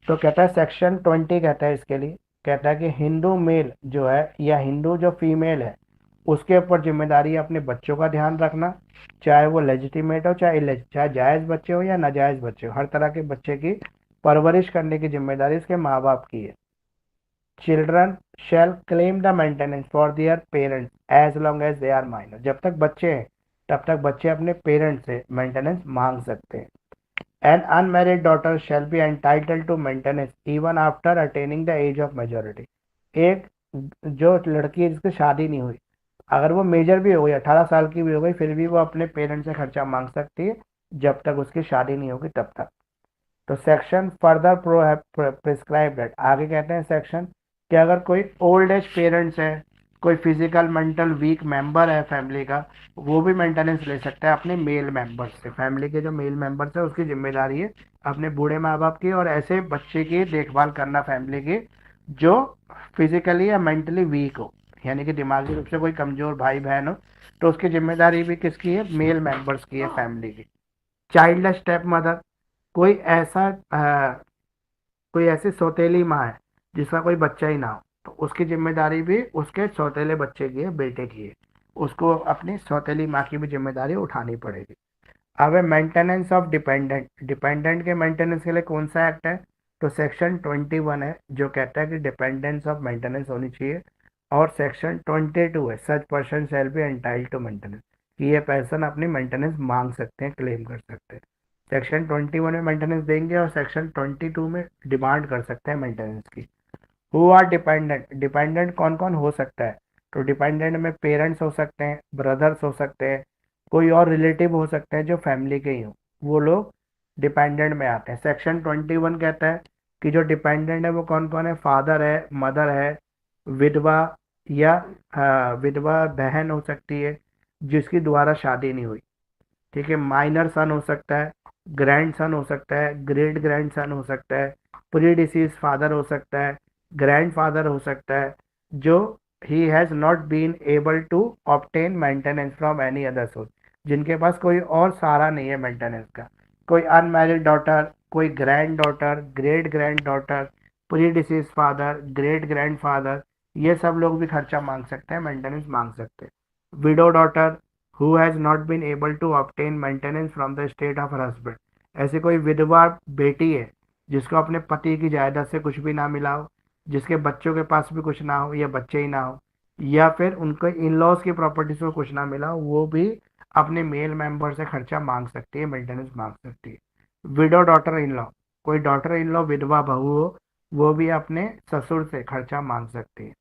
तो कहता है सेक्शन 20 कहता है इसके लिए, कहता है कि हिंदू मेल जो है या हिंदू जो फीमेल है उसके ऊपर जिम्मेदारी है अपने बच्चों का ध्यान रखना, चाहे वो लेजिटिमेट हो चाहे चाहे जायज़ बच्चे हो या नाजायज़ बच्चे हो, हर तरह के बच्चे की परवरिश करने की जिम्मेदारी उसके माँ बाप की है। Children shall claim the maintenance for their parents as long as they are minor. जब तक बच्चे हैं तब तक बच्चे अपने पेरेंट्स से मेंटेनेंस मांग सकते हैं। An unmarried daughter shall be entitled to maintenance even after attaining the age of majority. एक जो लड़की है जिसकी शादी नहीं हुई, अगर वो मेजर भी हो गई, 18 साल की भी हो गई, फिर भी वो अपने पेरेंट्स से खर्चा मांग सकती है जब तक उसकी शादी नहीं होगी तब तक। तो सेक्शन फर्दर प्रिस्क्राइब दैट, आगे कहते हैं सेक्शन कि अगर कोई ओल्ड एज पेरेंट्स है, कोई फिजिकल मेंटल वीक मेंबर है फैमिली का, वो भी मेंटेनेंस ले सकता है अपने मेल मेंबर्स से। फैमिली के जो मेल मेंबर्स है उसकी जिम्मेदारी है अपने बूढ़े माँ बाप की और ऐसे बच्चे की देखभाल करना फैमिली की जो फिजिकली या मेंटली वीक हो, यानी कि दिमागी रूप से कोई कमजोर भाई बहन हो, तो उसकी जिम्मेदारी भी किसकी है, मेल मेंबर्स की है फैमिली की। चाइल्डलेस स्टेप मदर, कोई ऐसा कोई ऐसी सौतेली माँ है जिसका कोई बच्चा ही ना हो, तो उसकी जिम्मेदारी भी उसके सौतेले बच्चे की है, बेटे की है, उसको अपनी सौतेली माँ की भी जिम्मेदारी उठानी पड़ेगी। अब है मेंटेनेंस ऑफ डिपेंडेंट। डिपेंडेंट के मेंटेनेंस के लिए कौन सा एक्ट है, तो सेक्शन 21 है जो कहता है कि डिपेंडेंस ऑफ मेंटेनेंस होनी चाहिए, और सेक्शन 22 है such person shall be entitled to maintenance, कि ये पर्सन अपनी मेंटेनेंस मांग सकते हैं, क्लेम कर सकते हैं। सेक्शन 21 में मेंटेनेंस देंगे और सेक्शन 22 में डिमांड कर सकते हैं मेंटेनेंस की। हु आर डिपेंडेंट, डिपेंडेंट कौन कौन हो सकता है, तो डिपेंडेंट में पेरेंट्स हो सकते हैं, ब्रदर्स हो सकते हैं, कोई और रिलेटिव हो सकते हैं जो फैमिली के ही हो, वो लोग डिपेंडेंट में आते हैं। सेक्शन 21 कहता है कि जो डिपेंडेंट है वो कौन कौन है, फादर है, मदर है, विधवा या विधवा बहन हो सकती है जिसकी दोबारा शादी नहीं हुई, ठीक है, माइनर सन हो सकता है, ग्रैंड सन हो सकता है, ग्रेट ग्रैंड सन हो सकता है, प्री डिसीज फादर हो सकता है, ग्रैंड फादर हो सकता है, जो he has not been able to obtain maintenance from any other source, जिनके पास कोई और सहारा नहीं है मेंटेनेंस का, कोई अनमैरिड डॉटर, कोई grand daughter, great grand daughter, pre disease father, great grand father, ये सब लोग भी खर्चा मांग सकते हैं, मेंटेनेंस मांग सकते हैं। Window daughter who has not been able to obtain maintenance from the state of her husband, ऐसी कोई विधवा बेटी है जिसको अपने पति की जायदाद से कुछ भी ना मिला हो, जिसके बच्चों के पास भी कुछ ना हो या बच्चे ही ना हो, या फिर उनके इन लॉज की प्रॉपर्टी से कुछ ना मिला हो, वो भी अपने मेल मेंबर से खर्चा मांग सकती है, मेंटेनेंस मांग सकती है। विडो डॉटर इन लॉ, कोई डॉटर इन लॉ विधवा बहू हो, वो भी अपने ससुर से खर्चा मांग सकती है।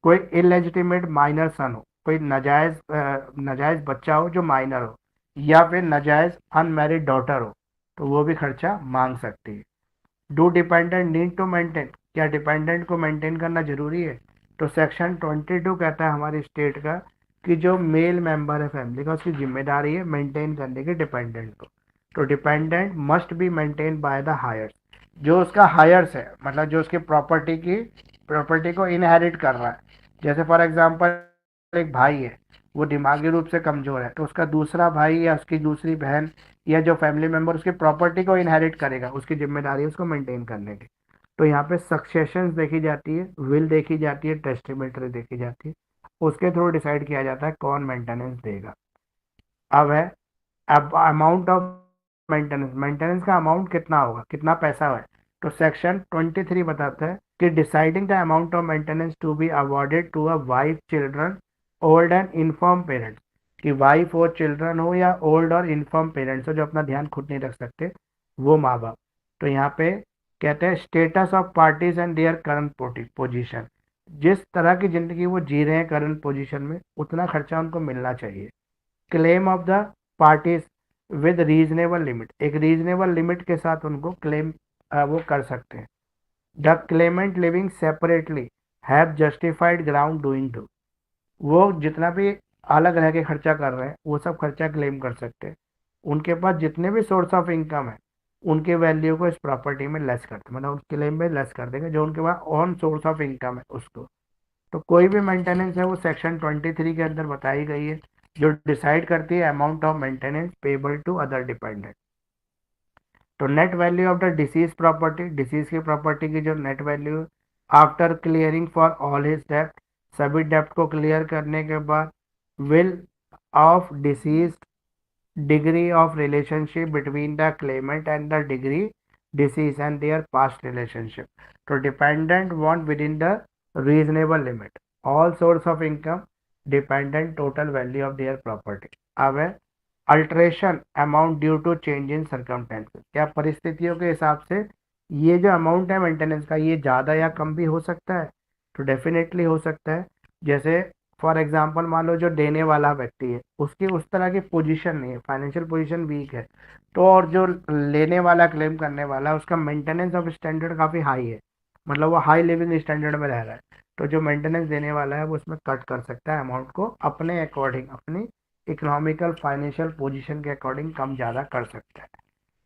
कोई इलेजिटिमेट माइनर सन हो, कोई नाजायज बच्चा हो जो माइनर हो, या फिर नाजायज अनमैरिड डॉटर हो, तो वो भी खर्चा मांग सकती है। Do dependent need to maintain, क्या डिपेंडेंट को मेंटेन करना जरूरी है, तो सेक्शन 22 कहता है हमारी स्टेट का कि जो मेल मेंबर है फैमिली का उसकी जिम्मेदारी है मेंटेन करने की डिपेंडेंट को। तो dependent must be maintain by the heirs, जो उसका हायर्स है, मतलब जो उसकी प्रॉपर्टी को इनहेरिट कर रहा है। जैसे फॉर एग्जांपल एक भाई है, वो दिमागी रूप से कमजोर है, तो उसका दूसरा भाई या उसकी दूसरी बहन या जो फैमिली मेंबर उसकी प्रॉपर्टी को इनहेरिट करेगा, उसकी जिम्मेदारी है उसको मेंटेन करने की। तो यहाँ पे सक्सेशंस देखी जाती है, विल देखी जाती है, टेस्टिमेटरी देखी जाती है, उसके थ्रू डिसाइड किया जाता है कौन मेंटेनेंस देगा। अब है अब अमाउंट ऑफ मेंटेनेंस, मेंटेनेंस का अमाउंट कितना होगा, कितना पैसा है, तो सेक्शन 23 बताता है कि deciding the amount of maintenance to be awarded to a wife, children, old and infirm parents, कि वाइफ हो, चिल्ड्रन हो, या ओल्ड और इन्फॉर्म पेरेंट्स हो जो अपना ध्यान खुद नहीं रख सकते, वो माँ बाप। तो यहाँ पे कहते हैं status of parties and their current position, जिस तरह की जिंदगी वो जी रहे हैं करंट पोजीशन में उतना खर्चा उनको मिलना चाहिए। Claim of the parties with reasonable limit, एक रीजनेबल लिमिट के साथ उनको क्लेम वो कर सकते हैं। The claimant living separately have justified ground doing to, वो जितना भी अलग रह के खर्चा कर रहे हैं वो सब खर्चा क्लेम कर सकते हैं। उनके पास जितने भी सोर्स ऑफ इनकम है उनके वैल्यू को इस प्रॉपर्टी में लेस करते, मतलब उस क्लेम में लेस कर देंगे जो उनके pass on source of income है उसको। तो कोई भी मेंटेनेंस है वो सेक्शन 23 के अंदर बताई गई है, जो डिसाइड करती है amount of maintenance payable to other dependent. तो net value of the deceased property, deceased की प्रॉपर्टी की जो net value after clearing for all his डेप्ट, सभी डेप्ट को क्लियर करने के बाद, will of deceased, degree of relationship between the claimant and the degree deceased and their past relationship. तो dependent want within the reasonable limit all source of income, dependent total value of their property. अब है alteration amount due to change in circumstances, क्या परिस्थितियों के हिसाब से ये जो अमाउंट है मेंटेनेंस का ये ज़्यादा या कम भी हो सकता है। तो डेफिनेटली हो सकता है। जैसे फॉर एग्जांपल मान लो जो देने वाला व्यक्ति है उसकी उस तरह की पोजीशन नहीं है, फाइनेंशियल पोजीशन वीक है, तो और जो लेने वाला क्लेम करने वाला है उसका मेंटेनेंस ऑफ स्टैंडर्ड काफ़ी हाई है, मतलब वो हाई लिविंग स्टैंडर्ड में रह रहा है, तो जो मेंटेनेंस देने वाला है वो उसमें कट कर सकता है अमाउंट को अपने अकॉर्डिंग, अपनी इकोनॉमिकल फाइनेंशियल पोजीशन के अकॉर्डिंग कम ज़्यादा कर सकता है।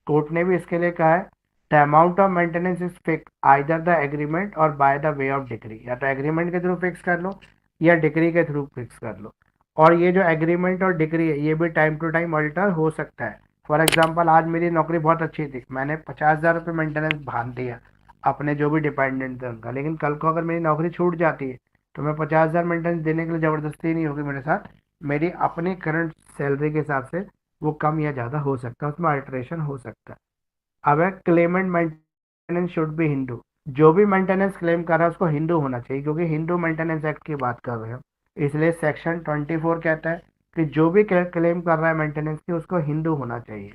कोर्ट ने भी इसके लिए कहा है the amount of maintenance is fix either the agreement or by the way of decree, या तो एग्रीमेंट के थ्रू फिक्स कर लो या डिग्री के थ्रू फिक्स कर लो। और ये जो एग्रीमेंट और डिग्री है ये भी टाइम टू टाइम अल्टर हो सकता है। फॉर एग्जाम्पल आज मेरी नौकरी बहुत अच्छी थी, मैंने 50,000 रुपये मेंटेनेंस बांध दिया अपने जो भी डिपेंडेंट थे उनका, लेकिन कल को अगर मेरी नौकरी छूट जाती है तो मैं 50,000 मेंटेनेंस देने के लिए ज़बरदस्ती नहीं होगी मेरे साथ, मेरी अपनी करंट सैलरी के हिसाब से वो कम या ज़्यादा हो सकता है, उसमें अल्ट्रेशन हो सकता है। अब है Clement maintenance should be Hindu, जो भी मेंटेनेंस क्लेम कर रहा है उसको हिंदू होना चाहिए, क्योंकि हिंदू मेंटेनेंस एक्ट की बात कर रहे हो, इसलिए सेक्शन 24 कहता है कि जो भी क्लेम कर रहा है मेंटेनेंस की उसको हिंदू होना चाहिए।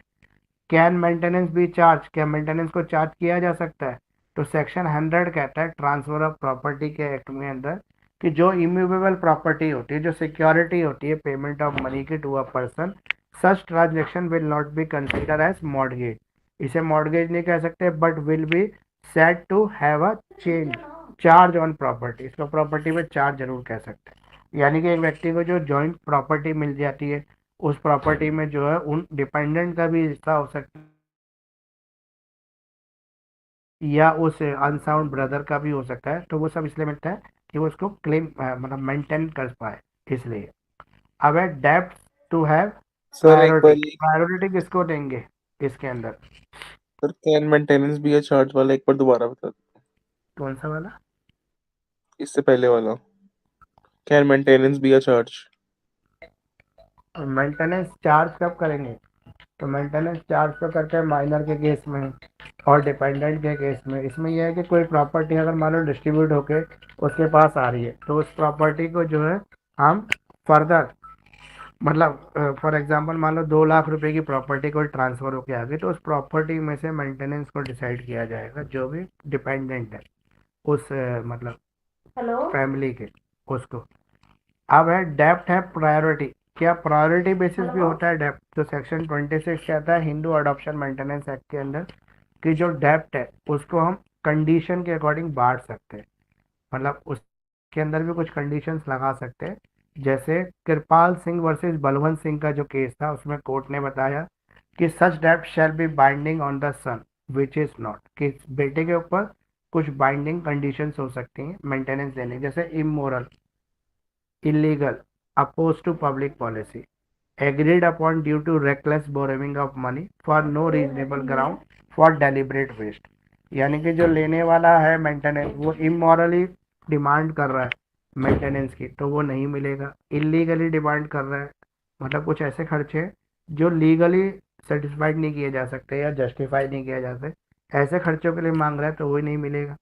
कैन मेंटेनेंस बी चार्ज, क्या मेंटेनेंस को चार्ज किया जा सकता है? तो सेक्शन 100 कहता है ट्रांसफर ऑफ प्रॉपर्टी के एक्ट में अंदर कि जो इमूवेबल प्रॉपर्टी होती है, जो सिक्योरिटी होती है पेमेंट ऑफ मनी की to a person, such transaction will not be consider as mortgage, इसे मॉर्गेज नहीं कह सकते, but will be said to have a change charge on property, इसको प्रॉपर्टी में चार्ज जरूर कह सकते हैं। यानी कि एक व्यक्ति को जो जॉइंट प्रॉपर्टी मिल जाती है उस प्रॉपर्टी में जो है उन डिपेंडेंट का भी हिस्सा हो सकता है या उस अनसाउंड ब्रदर का भी हो सकता है, तो वो सब इसलिए मिलता है कि वो उसको क्लेम मतलब मेंटेन कर पाए, इसलिए। अब है डेप्ट टू हैव सर एक प्रायोरिटी, बार ये प्रायोरिटी किसको देंगे इसके अंदर? सर कैन मेंटेनेंस भी है चार्ज वाला एक बार दोबारा बता दो। कौन सा वाला? इससे पहले वाला कैन मेंटेनेंस भी है चार्ज। मेंटेनेंस चार्ज कब करेंगे? तो मेंटेनेंस चार्ज तो करते हैं माइनर के केस में और डिपेंडेंट के केस में। इसमें यह है कि कोई प्रॉपर्टी अगर मान लो डिस्ट्रीब्यूट होके उसके पास आ रही है तो उस प्रॉपर्टी को जो है हम फर्दर, मतलब फॉर एग्जांपल मान लो 2 लाख रुपए की प्रॉपर्टी कोई ट्रांसफर होके आ गई तो उस प्रॉपर्टी में से मेंटेनेंस को डिसाइड किया जाएगा जो भी डिपेंडेंट है उस मतलब हेलो फैमिली के, उसको। अब है डेप्ट है प्रायोरिटी, क्या प्रायोरिटी बेसिस भी होता है डेप्ट? तो सेक्शन 26 कहता है हिंदू अडॉप्शन मेंटेनेंस एक्ट के अंदर कि जो डेप्ट है उसको हम कंडीशन के अकॉर्डिंग बांट सकते हैं, मतलब उसके अंदर भी कुछ कंडीशंस लगा सकते हैं। जैसे कृपाल सिंह वर्सेस बलवंत सिंह का जो केस था उसमें कोर्ट ने बताया कि सच डेप्ट shall be binding on the son which is not, कि बेटे के ऊपर कुछ बाइंडिंग कंडीशंस हो सकती हैं मेंटेनेंस देने, जैसे immoral, illegal, opposed to public policy, agreed upon due to reckless borrowing of money for no reasonable ground for deliberate waste, यानी कि जो लेने वाला है मेंटेनेंस वो इमोरली डिमांड कर रहा है मेंटेनेंस की तो वो नहीं मिलेगा, इलीगली डिमांड कर रहा है मतलब कुछ ऐसे खर्चे जो लीगली सेटिस्फाइड नहीं किए जा सकते या जस्टिफाई नहीं किया जा सकते, ऐसे खर्चों के लिए मांग रहा है तो वही नहीं मिलेगा।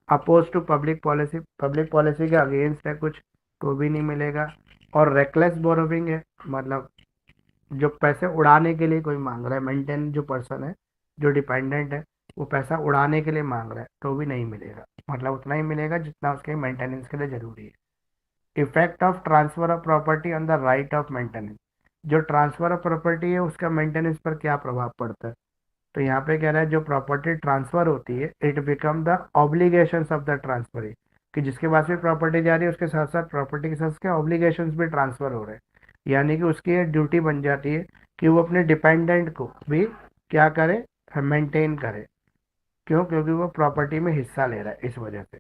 अपोज टू पब्लिक पॉलिसी के अगेंस्ट है कुछ तो भी नहीं मिलेगा। और रेकलेस बोरोविंग है, मतलब जो पैसे उड़ाने के लिए कोई मांग रहा है, मेंटेन जो पर्सन है जो डिपेंडेंट है वो पैसा उड़ाने के लिए मांग रहा है तो भी नहीं मिलेगा, मतलब उतना ही मिलेगा जितना उसके मेंटेनेंस के लिए जरूरी है। Effect of transfer of property on the right of maintenance, जो ट्रांसफर ऑफ प्रॉपर्टी है उसका मेंटेनेंस पर क्या प्रभाव पड़ता है। तो यहाँ पे कह रहा है जो प्रॉपर्टी ट्रांसफर होती है it become the obligations of the transfer, कि जिसके पास भी प्रॉपर्टी जा रही है उसके साथ साथ प्रॉपर्टी के साथ उसके ऑब्लिगेशंस भी ट्रांसफर हो रहे हैं, यानी कि उसकी ये ड्यूटी बन जाती है कि वो अपने डिपेंडेंट को भी क्या करे, मेंटेन करे। क्यों? क्योंकि वो प्रॉपर्टी में हिस्सा ले रहा है, इस वजह से।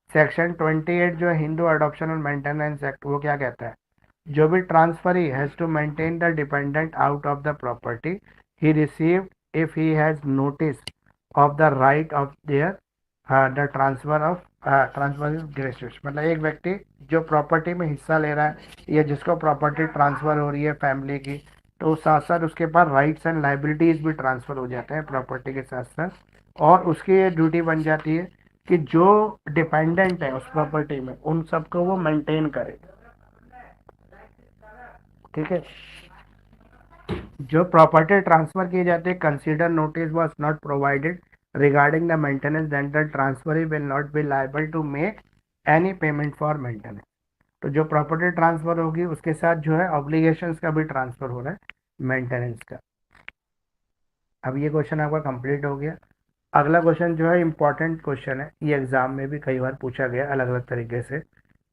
सेक्शन 28 जो है हिंदू अडॉप्शन और मेंटेनेंस एक्ट, वो क्या कहता है, जो भी transferee has to maintain the dependent out of the property he received if he has notice of the right of their the transfer is gracious, मतलब एक व्यक्ति जो प्रॉपर्टी में हिस्सा ले रहा है या जिसको प्रॉपर्टी ट्रांसफर हो रही है फैमिली की, तो साथ साथ उसके पास राइट्स एंड लाइबिलिटीज भी ट्रांसफर हो जाते हैं प्रॉपर्टी के साथ साथ, और उसकी ये ड्यूटी बन जाती है कि जो डिपेंडेंट है उस प्रॉपर्टी में उन सबको वो मेंटेन करे। ठीक है। जो प्रॉपर्टी ट्रांसफर की जाती है consider notice was not provided regarding the maintenance then the transferee will not be liable to make any payment for maintenance. तो जो प्रॉपर्टी ट्रांसफर होगी उसके साथ जो है ऑब्लिगेशंस का भी ट्रांसफर हो रहा है मेंटेनेंस का। अब ये क्वेश्चन आपका कंप्लीट हो गया। अगला क्वेश्चन जो है इंपॉर्टेंट क्वेश्चन है, ये एग्जाम में भी कई बार पूछा गया अलग अलग तरीके से,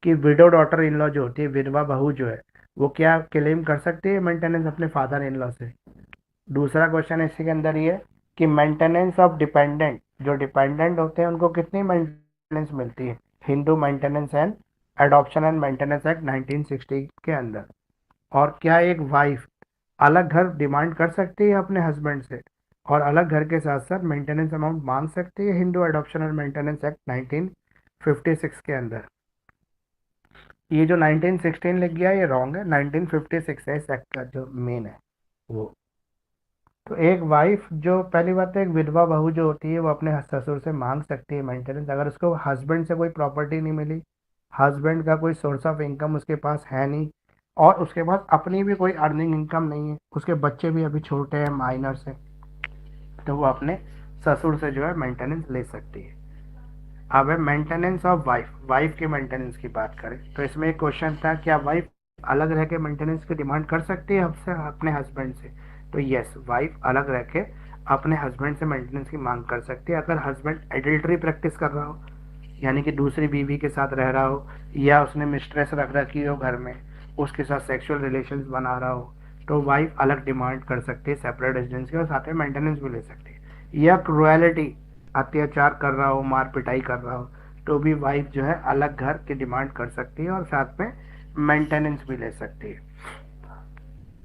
कि विडो डॉटर इन लॉ जो होती है, विधवा बहू जो है वो क्या क्लेम कर सकती है मेंटेनेंस अपने फादर इन लॉ से। दूसरा क्वेश्चन इसी के अंदर ये कि मेंटेनेंस ऑफ डिपेंडेंट, जो डिपेंडेंट होते हैं उनको कितनी मेंटेनेंस मिलती है, Hindu maintenance and adoption and maintenance act 1960 के अंदर। और क्या एक वाइफ अलग घर डिमांड कर सकती है अपने हस्बैंड से और अलग घर के साथ साथ मेंटेनेंस अमाउंट मांग सकती है Hindu adoption and maintenance act 1956 के अंदर। ये जो 1916 लिख गया ये रॉन्ग है, 1956 है इस एक्ट का जो मेन है वो। तो एक वाइफ जो, पहली बात तो एक विधवा बहू जो होती है वो अपने ससुर से मांग सकती है मेंटेनेंस अगर उसको हस्बैंड से कोई प्रॉपर्टी नहीं मिली, हस्बैंड का कोई सोर्स ऑफ इनकम उसके पास है नहीं, और उसके पास अपनी भी कोई अर्निंग इनकम नहीं है, उसके बच्चे भी अभी छोटे हैं, माइनर्स हैं, तो वो अपने ससुर से जो है मेंटेनेंस ले सकती है। अब है मेंटेनेंस ऑफ वाइफ, वाइफ के मेंटेनेंस की बात करें तो इसमें एक क्वेश्चन था, क्या वाइफ अलग रह के मेंटेनेंस की डिमांड कर सकती है अपने हस्बैंड से। तो यस, वाइफ अलग रह के अपने हस्बैंड से मेंटेनेंस की मांग कर सकती है अगर हस्बैंड एडल्ट्री प्रैक्टिस कर रहा हो, यानी कि दूसरी बीवी के साथ रह रहा हो या उसने मिस्ट्रेस रख रखी हो घर में, उसके साथ सेक्सुअल रिलेशंस बना रहा हो, तो वाइफ अलग डिमांड कर सकती है सेपरेट रेजिडेंस की और साथ में मेंटेनेंस भी ले सकती है। या क्रुएलिटी, अत्याचार कर रहा हो, मार पिटाई कर रहा हो, तो भी वाइफ जो है अलग घर की डिमांड कर सकती है और साथ में मेंटेनेंस भी ले सकती है।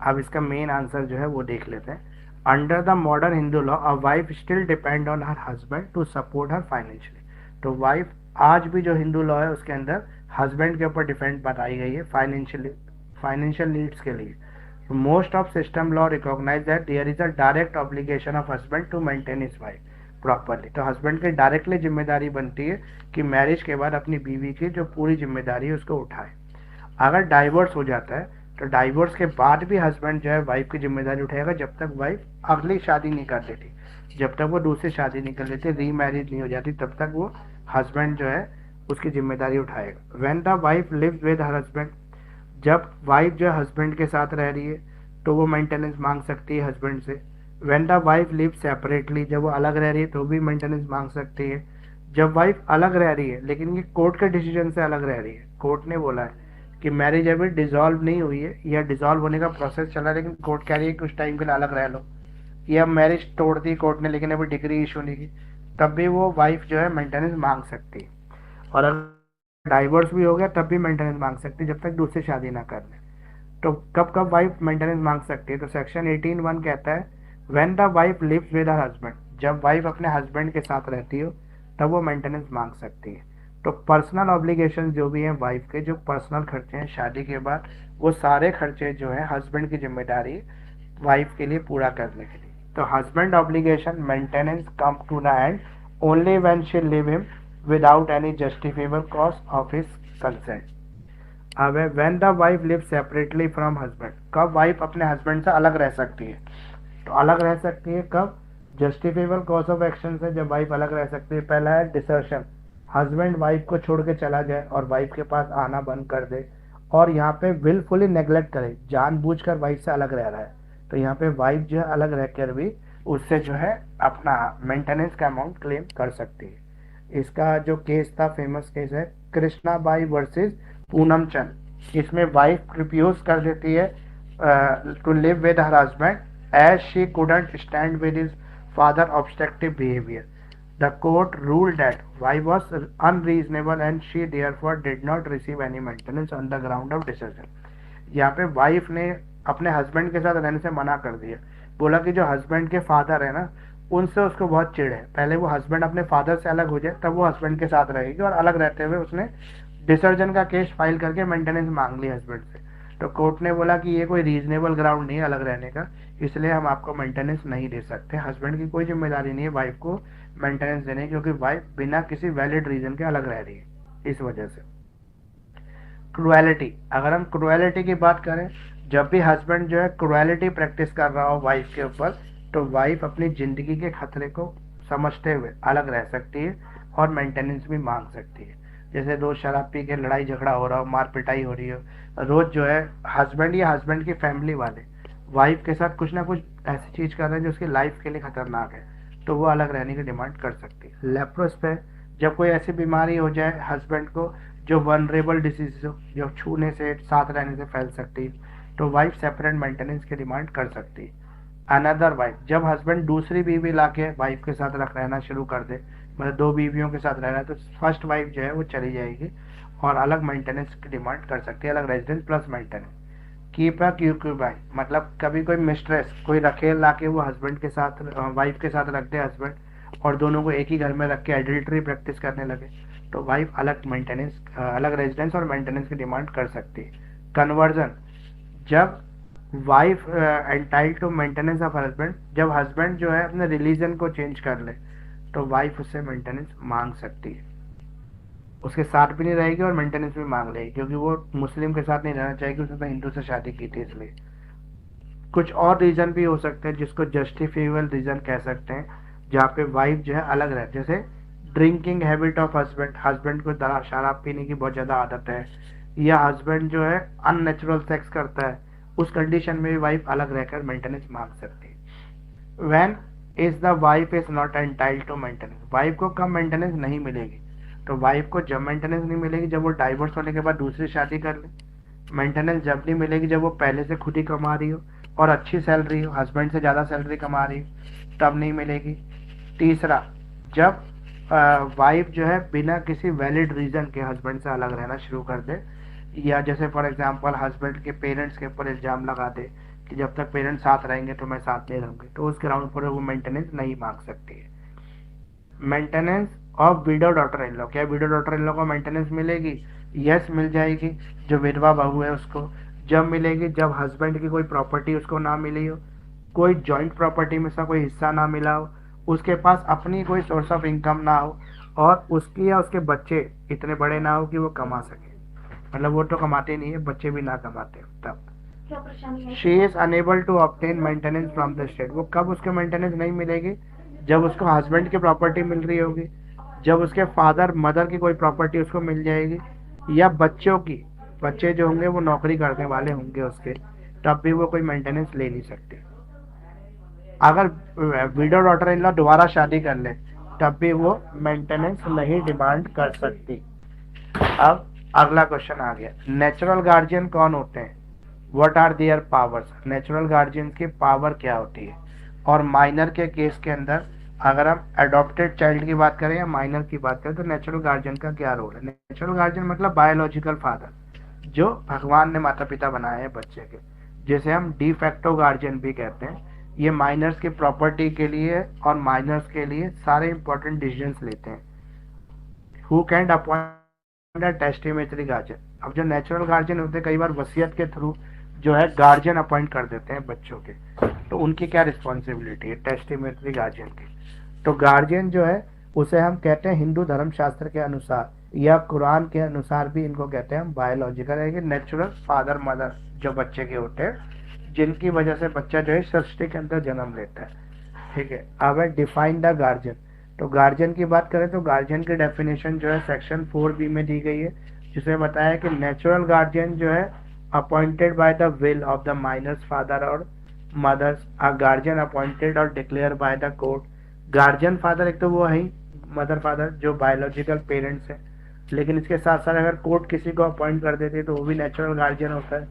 अब इसका मेन आंसर जो है वो देख लेते हैं। Under the modern Hindu law a wife still depend on her husband to support her financially. तो वाइफ आज भी जो हिंदू लॉ है उसके अंदर हस्बैंड के ऊपर डिपेंड बताई गई है फाइनेंशियल नीड्स के लिए। Most of system law recognize that there is a direct obligation of husband to maintain his wife properly. तो हस्बैंड की डायरेक्टली जिम्मेदारी बनती है कि मैरिज के बाद अपनी बीवी की जो पूरी जिम्मेदारी है उसको उठाए। अगर डाइवोर्स हो जाता है तो डाइवोर्स के बाद भी हस्बैंड जो है वाइफ की जिम्मेदारी उठाएगा जब तक वाइफ अगली शादी नहीं कर लेती, जब तक वो दूसरी शादी नहीं कर लेती, रीमैरिज नहीं हो जाती, तब तक वो हस्बैंड जो है उसकी जिम्मेदारी उठाएगा। When the wife lives with her husband, जब वाइफ जो है हस्बैंड के साथ रह रही है तो वो मेंटेनेंस मांग सकती है हस्बैंड से। When the wife live separately, जब वो अलग रह रही है तो भी मेंटेनेंस मांग सकती है। जब वाइफ अलग रह रही है लेकिन ये कोर्ट के डिसीजन से अलग रह रही है, कोर्ट ने बोला है कि मैरिज अभी डिसॉल्व नहीं हुई है या डिसॉल्व होने का प्रोसेस चला है, लेकिन कोर्ट कह रही है कि कुछ टाइम के लिए अलग रह लो, या मैरिज तोड़ दी कोर्ट ने लेकिन अभी डिग्री इशू नहीं की, तब भी वो वाइफ जो है मेंटेनेंस मांग सकती है। और अगर डाइवोर्स भी हो गया तब भी मेंटेनेंस मांग सकती है जब तक दूसरी शादी ना कर ले। तो कब कब वाइफ मेंटेनेंस मांग सकती है, तो सेक्शन 18(1) कहता है when the wife lives with her husband, जब वाइफ अपने हस्बैंड के साथ रहती हो तब वो मेंटेनेंस मांग सकती है। तो पर्सनल ऑब्लिगेशन जो भी हैं वाइफ के, जो पर्सनल खर्चे हैं शादी के बाद, वो सारे खर्चे जो हैं हस्बैंड की जिम्मेदारी वाइफ के लिए पूरा करने के लिए। तो husband obligation maintenance come to the end only when she leave him without any justifiable cause of his consent. अब when the wife lives separately from husband, कब wife अपने husband से अलग रह सकती है? तो अलग रह सकती है कब? जस्टिफेबल कॉज ऑफ एक्शन से जब वाइफ अलग रह सकती है। पहला है डिसर्शन, हस्बैंड वाइफ को छोड़ के चला जाए और वाइफ के पास आना बंद कर दे, और यहाँ पे विलफुली नेग्लेक्ट करे, जानबूझकर वाइफ से अलग रह रहा है, तो यहाँ पे वाइफ जो है अलग रहकर भी उससे जो है अपना मेंटेनेंस का अमाउंट क्लेम कर सकती है। इसका जो केस था, फेमस केस है कृष्णा बाई वर्सेस पूनम चंद। इसमें वाइफ रिफ्यूज कर देती है to live with her husband as she couldn't stand with his father's obstructive behavior. The court ruled that wife was unreasonable and she therefore did not receive any maintenance on the ground of desertion. यहाँ पे wife ने अपने husband के साथ रहने से मना कर दिया, बोला कि जो हस्बैंड के फादर है ना, उनसे उसको बहुत चिढ़ है, पहले वो हस्बैंड अपने फादर से अलग हो जाए तब वो हस्बैंड के साथ रहेगी, और अलग रहते हुए उसने डिसर्जन का केस फाइल करके मेंटेनेंस मांग ली हस्बैंड से। तो कोर्ट ने बोला कि ये कोई रीजनेबल ग्राउंड नहीं है अलग रहने का, इसलिए हम आपको मेंटेनेंस नहीं दे सकते। हस्बैंड की कोई जिम्मेदारी नहीं है वाइफ को मेंटेनेंस देने की, क्योंकि वाइफ बिना किसी वैलिड रीजन के अलग रह रही है इस वजह से। क्रुएलिटी, अगर हम क्रुएलिटी की बात करें, जब भी हस्बैंड जो है क्रुएलिटी प्रैक्टिस कर रहा हो वाइफ के ऊपर, तो वाइफ अपनी जिंदगी के खतरे को समझते हुए अलग रह सकती है और मेंटेनेंस भी मांग सकती है। जैसे रोज शराब पी के लड़ाई झगड़ा हो रहा हो, मार पिटाई हो रही हो, रोज जो है हस्बैंड या हस्बैंड की फैमिली वाले वाइफ के साथ कुछ ना कुछ ऐसी चीज कर रहे हैं जो उसकी लाइफ के लिए खतरनाक है, तो वो अलग रहने की डिमांड कर सकती है। लेप्रोस्पे, जब कोई ऐसी बीमारी हो जाए हस्बैंड को जो वनरेबल डिसीज हो, जो छूने से साथ रहने से फैल सकती है, तो वाइफ सेपरेट मेंटेनेंस की डिमांड कर सकती है। अनदर वाइफ, जब हस्बैंड दूसरी बीवी लाके वाइफ के साथ रहना शुरू कर दे, मतलब दो बीवियों के साथ रहना है, तो फर्स्ट वाइफ जो है वो चली जाएगी और अलग मेंटेनेंस की डिमांड कर सकती है, अलग रेजिडेंस प्लस मेंटेनेंस। कीपर क्यूक्यूबाइन, मतलब कभी कोई मिस्ट्रेस कोई रखेल लाके वो हस्बैंड के साथ वाइफ के साथ रख दे हस्बैंड, और दोनों को एक ही घर में रख के एडल्ट्री प्रैक्टिस करने लगे, तो वाइफ अलग मेंटेनेंस अलग रेजिडेंस और मेंटेनेंस की डिमांड कर सकती है। कन्वर्जन, जब wife entitled to maintenance of husband, जब हस्बैंड जो है अपने रिलीजन को चेंज कर ले, तो वाइफ उससे मेंटेनेंस मांग सकती है, उसके साथ भी नहीं रहेगी और मेंटेनेंस भी मांग लेगी, क्योंकि वो मुस्लिम के साथ नहीं रहना चाहेगी, उसने तो हिंदू से शादी की थी इसलिए। कुछ और रीजन भी हो सकते हैं जिसको जस्टिफिएबल रीजन कह सकते हैं, जहाँ पे वाइफ जो है अलग रहे, जैसे drinking habit of husband, husband को शराब पीने की बहुत ज़्यादा आदत है, या हस्बैंड जो है अननेचुरल सेक्स करता है, उस कंडीशन में भी वाइफ अलग रहकर मेंटेनेंस मांग सकती है। When is the wife is not entitled to maintenance, wife को कब मेंटेनेंस नहीं मिलेगी, तो वाइफ को जब मेंटेनेंस नहीं मिलेगी जब वो डाइवोर्स होने के बाद दूसरी शादी कर ले। मेंटेनेंस जब नहीं मिलेगी जब वो पहले से खुद ही कमा रही हो और अच्छी सैलरी हो, हस्बैंड से ज़्यादा सैलरी कमा रही हो, तब नहीं मिलेगी। तीसरा, जब वाइफ जो है बिना किसी वैलिड रीज़न के हस्बैंड से अलग रहना शुरू कर दे, या जैसे फॉर एग्जांपल हस्बैंड के पेरेंट्स के ऊपर इल्ज़ाम लगा दे कि जब तक पेरेंट्स साथ रहेंगे तो मैं साथ नहीं रहूँगी, तो उस ग्राउंड पर वो मेंटेनेंस नहीं मांग सकती है। Maintenance of window daughter in law, क्या विडो डॉटर इन लॉ को मेंटेनेंस मिलेगी? यस, मिल जाएगी। जो विधवा बहू है उसको जब मिलेगी जब हस्बैंड की कोई प्रॉपर्टी उसको ना मिली हो, कोई जॉइंट प्रॉपर्टी में से कोई हिस्सा ना मिला हो, उसके पास अपनी कोई सोर्स ऑफ इनकम ना हो, और उसकी या उसके बच्चे इतने बड़े ना हो कि वो कमा सके, मतलब वो तो कमाते नहीं है, बच्चे भी ना कमाते, तब she is unable to obtain maintenance from the state. वो कब उसको मेंटेनेंस नहीं मिलेगी? जब उसको हस्बैंड की प्रॉपर्टी मिल रही होगी, जब उसके फादर मदर की कोई प्रॉपर्टी उसको मिल जाएगी, या बच्चों की, बच्चे जो होंगे वो नौकरी करने वाले होंगे उसके, तब भी वो कोई मेंटेनेंस ले नहीं सकती। अगर विडो डॉटर इन लॉ दोबारा शादी कर ले तब भी वो मेंटेनेंस नहीं डिमांड कर सकती। अब अगला क्वेश्चन आ गया, नेचुरल गार्जियन कौन होते हैं? What are their powers? Natural guardian की पावर क्या होती है? और माइनर के केस के अंदर अगर हम अडॉप्टेड चाइल्ड की बात करें या माइनर की बात करें, तो नेचुरल गार्जियन का क्या रोल है? नेचुरल गार्जियन मतलब बायोलॉजिकल फादर, जो भगवान ने माता पिता बनाए हैं बच्चे के, जिसे हम डी फैक्टो गार्जियन भी कहते हैं। ये माइनर्स की प्रॉपर्टी के लिए और माइनर्स के लिए सारे इंपॉर्टेंट डिसीजंस लेते हैं। Who can appoint testamentary guardian? अब जो नेचुरल गार्जियन होते हैं कई बार वसीयत के थ्रू जो है गार्जियन अपॉइंट कर देते हैं बच्चों के, तो उनकी क्या रिस्पॉन्सिबिलिटी है टेस्टिमेटरी गार्जियन की। तो गार्जियन जो है उसे हम कहते हैं हिंदू धर्म शास्त्र के अनुसार या कुरान के अनुसार भी इनको कहते हैं हम बायोलॉजिकल है कि नेचुरल फादर मदर जो बच्चे के होते हैं, जिनकी वजह से बच्चा जो है सृष्टि के अंदर जन्म लेता है। ठीक है, अब है डिफाइन द गार्जियन। तो गार्जियन की बात करें तो गार्जियन की डेफिनेशन जो है सेक्शन 4B में दी गई है, जिसमें बताया कि नेचुरल गार्जियन जो है appointed by the will of the minors father और मदर्स, अ गार्जियन अपॉइंटेड और declare by the court. Guardian father एक तो वो है ही मदर फादर जो बायोलॉजिकल पेरेंट्स हैं, लेकिन इसके साथ साथ अगर कोर्ट किसी को अपॉइंट कर देती है तो वो भी नेचुरल गार्जियन होता है,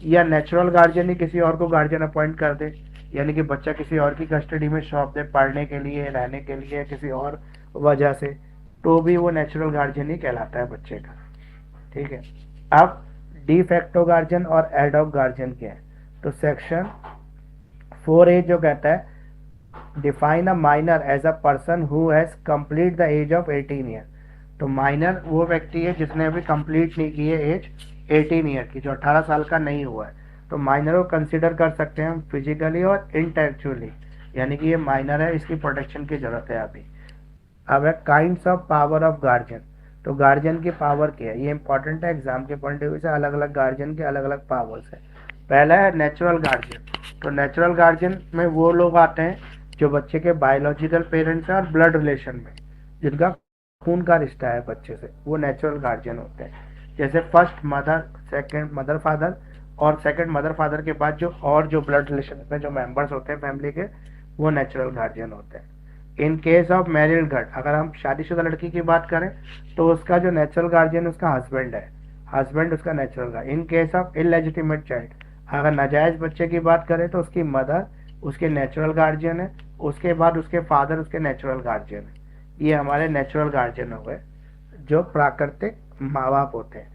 या नेचुरल गार्जियन ही किसी और को गार्जियन अपॉइंट कर दे, यानी कि बच्चा किसी और की कस्टडी में सौंप दे पढ़ने के लिए रहने के लिए किसी और वजह से, तो भी वो नेचुरल गार्जियन ही कहलाता है बच्चे का। ठीक है, अब डी फैक्टो गार्जियन और एडॉक गार्जियन क्या है। तो सेक्शन 4A जो कहता है define a minor as a person who has complete the age of 18 year. तो माइनर वो व्यक्ति है जिसने अभी कंप्लीट नहीं की है एज 18 ईयर की, जो 18 साल का नहीं हुआ है। तो माइनर को कंसिडर कर सकते हैं हम फिजिकली और इंटेलेक्चुअली, यानी कि ये माइनर है, इसकी प्रोटेक्शन की जरूरत है अभी। अब है kinds of power of guardian. तो गार्जियन की पावर क्या है, ये इंपॉर्टेंट है एग्जाम के पॉइंट ऑफ व्यू से। अलग अलग गार्जियन के अलग अलग पावर्स है। पहला है नेचुरल गार्जियन। तो नेचुरल गार्जियन में वो लोग आते हैं जो बच्चे के बायोलॉजिकल पेरेंट्स हैं और ब्लड रिलेशन में, जिनका खून का रिश्ता है बच्चे से, वो नेचुरल गार्जियन होते हैं। जैसे first mother, second mother father, और सेकंड मदर फादर के बाद जो और जो ब्लड रिलेशन में जो मेंबर्स होते हैं फैमिली के, वो नेचुरल गार्जियन होते हैं। In case of married girl, अगर हम शादीशुदा लड़की की बात करें तो उसका जो नेचुरल गार्जियन उसका हस्बैंड है, हस्बैंड उसका natural guardian. In case of illegitimate child, अगर नाजायज बच्चे की बात करें तो उसकी मदर उसके नेचुरल गार्जियन है, उसके बाद उसके फादर उसके नेचुरल गार्जियन है। ये हमारे नेचुरल गार्जियन हो गए जो प्राकृतिक माँ बाप होते हैं।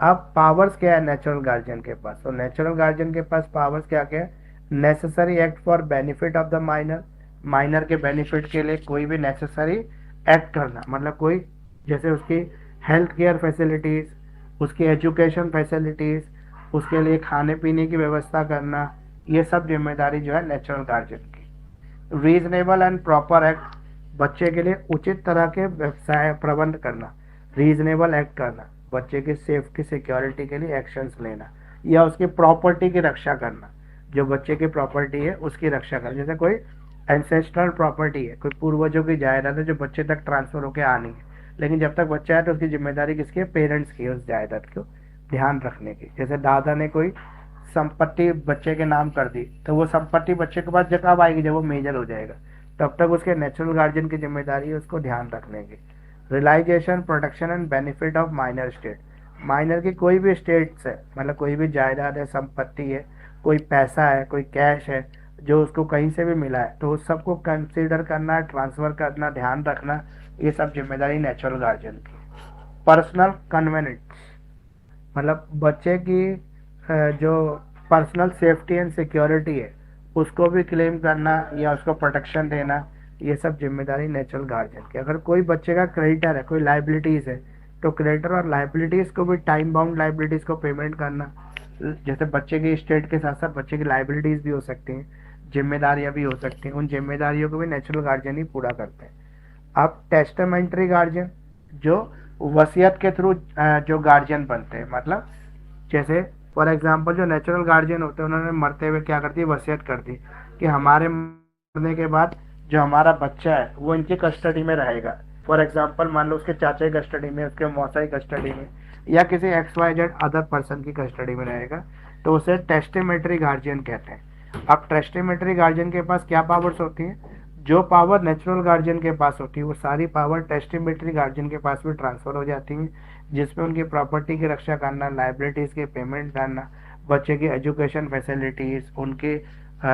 अब पावर्स क्या है नेचुरल गार्जियन के पास। तो नेचुरल गार्जियन के पास पावर्स क्या क्या है, necessary act for benefit of the minor, minor के बेनिफिट के लिए कोई भी नेसेसरी एक्ट करना, मतलब कोई जैसे उसकी हेल्थ केयर फैसिलिटीज़, उसकी एजुकेशन फैसिलिटीज़, उसके लिए खाने पीने की व्यवस्था करना, ये सब जिम्मेदारी जो है नेचुरल गार्जियन की। रीजनेबल एंड प्रॉपर एक्ट, बच्चे के लिए उचित तरह के व्यवसाय प्रबंध करना, रीजनेबल एक्ट करना, बच्चे की सेफ्टी सिक्योरिटी के लिए एक्शंस लेना, या उसकी प्रॉपर्टी की रक्षा करना, जो बच्चे की प्रॉपर्टी है उसकी रक्षा करना। जैसे कोई एंसेस्ट्रल प्रॉपर्टी है, कोई पूर्वजों की जायदाद है जो बच्चे तक ट्रांसफर होकर आनी है, लेकिन जब तक बच्चा है तो उसकी जिम्मेदारी किसकी है, पेरेंट्स की है उस जायदाद को ध्यान रखने की। जैसे दादा ने कोई संपत्ति बच्चे के नाम कर दी तो वो संपत्ति बच्चे के पास कब आएगी, जब वो मेजर हो जाएगा, तब तक उसके नेचुरल गार्जियन की जिम्मेदारी है उसको ध्यान रखने की। Realization, protection and benefit of minor state, minor की कोई भी स्टेट्स है, मतलब कोई भी जायदाद है, संपत्ति है, कोई पैसा है, कोई कैश है जो उसको कहीं से भी मिला है, तो उस सबको कंसीडर करना, ट्रांसफर करना, ध्यान रखना, ये सब जिम्मेदारी नेचुरल गार्जियन की। पर्सनल कन्वेनियंस, मतलब बच्चे की जो पर्सनल सेफ्टी एंड सिक्योरिटी है उसको भी क्लेम करना या उसको प्रोटेक्शन देना, ये सब जिम्मेदारी नेचुरल गार्जियन की। अगर कोई बच्चे का क्रेडिटर है, कोई लाइबिलिटीज़ है, तो क्रेडिटर और लाइबिलिटीज़ को भी टाइम बाउंड लाइबिलिटीज़ को पेमेंट करना। जैसे बच्चे की स्टेट के साथ साथ बच्चे की लाइबिलिटीज़ भी हो सकती हैं, जिम्मेदारियाँ भी हो सकती हैं, उन जिम्मेदारियों को भी नेचुरल गार्जियन ही पूरा करते हैं। अब टेस्टामेंट्री गार्जियन, जो वसीयत के थ्रू जो गार्जियन बनते हैं, मतलब जैसे फॉर एग्जांपल जो नेचुरल गार्जियन होते हैं उन्होंने मरते हुए क्या कर दी, वसीयत कर दी कि हमारे मरने के बाद जो हमारा बच्चा है वो इनकी कस्टडी में रहेगा। फॉर एग्जांपल मान लो उसके चाचा की कस्टडी में, उसके मौसा की कस्टडी में, या किसी XYZ अदर पर्सन की कस्टडी में रहेगा, तो उसे टेस्टेमेटरी गार्जियन कहते हैं। अब टेस्टेमेटरी गार्जियन के पास क्या पावर्स होती हैं, जो पावर नेचुरल गार्जियन के पास होती है वो सारी पावर टेस्टेमेटरी गार्जियन के पास भी ट्रांसफर हो जाती हैं, जिसमें उनकी प्रॉपर्टी की रक्षा करना, लाइबिलिटीज़ की पेमेंट करना, बच्चे की एजुकेशन फैसिलिटीज़, उनके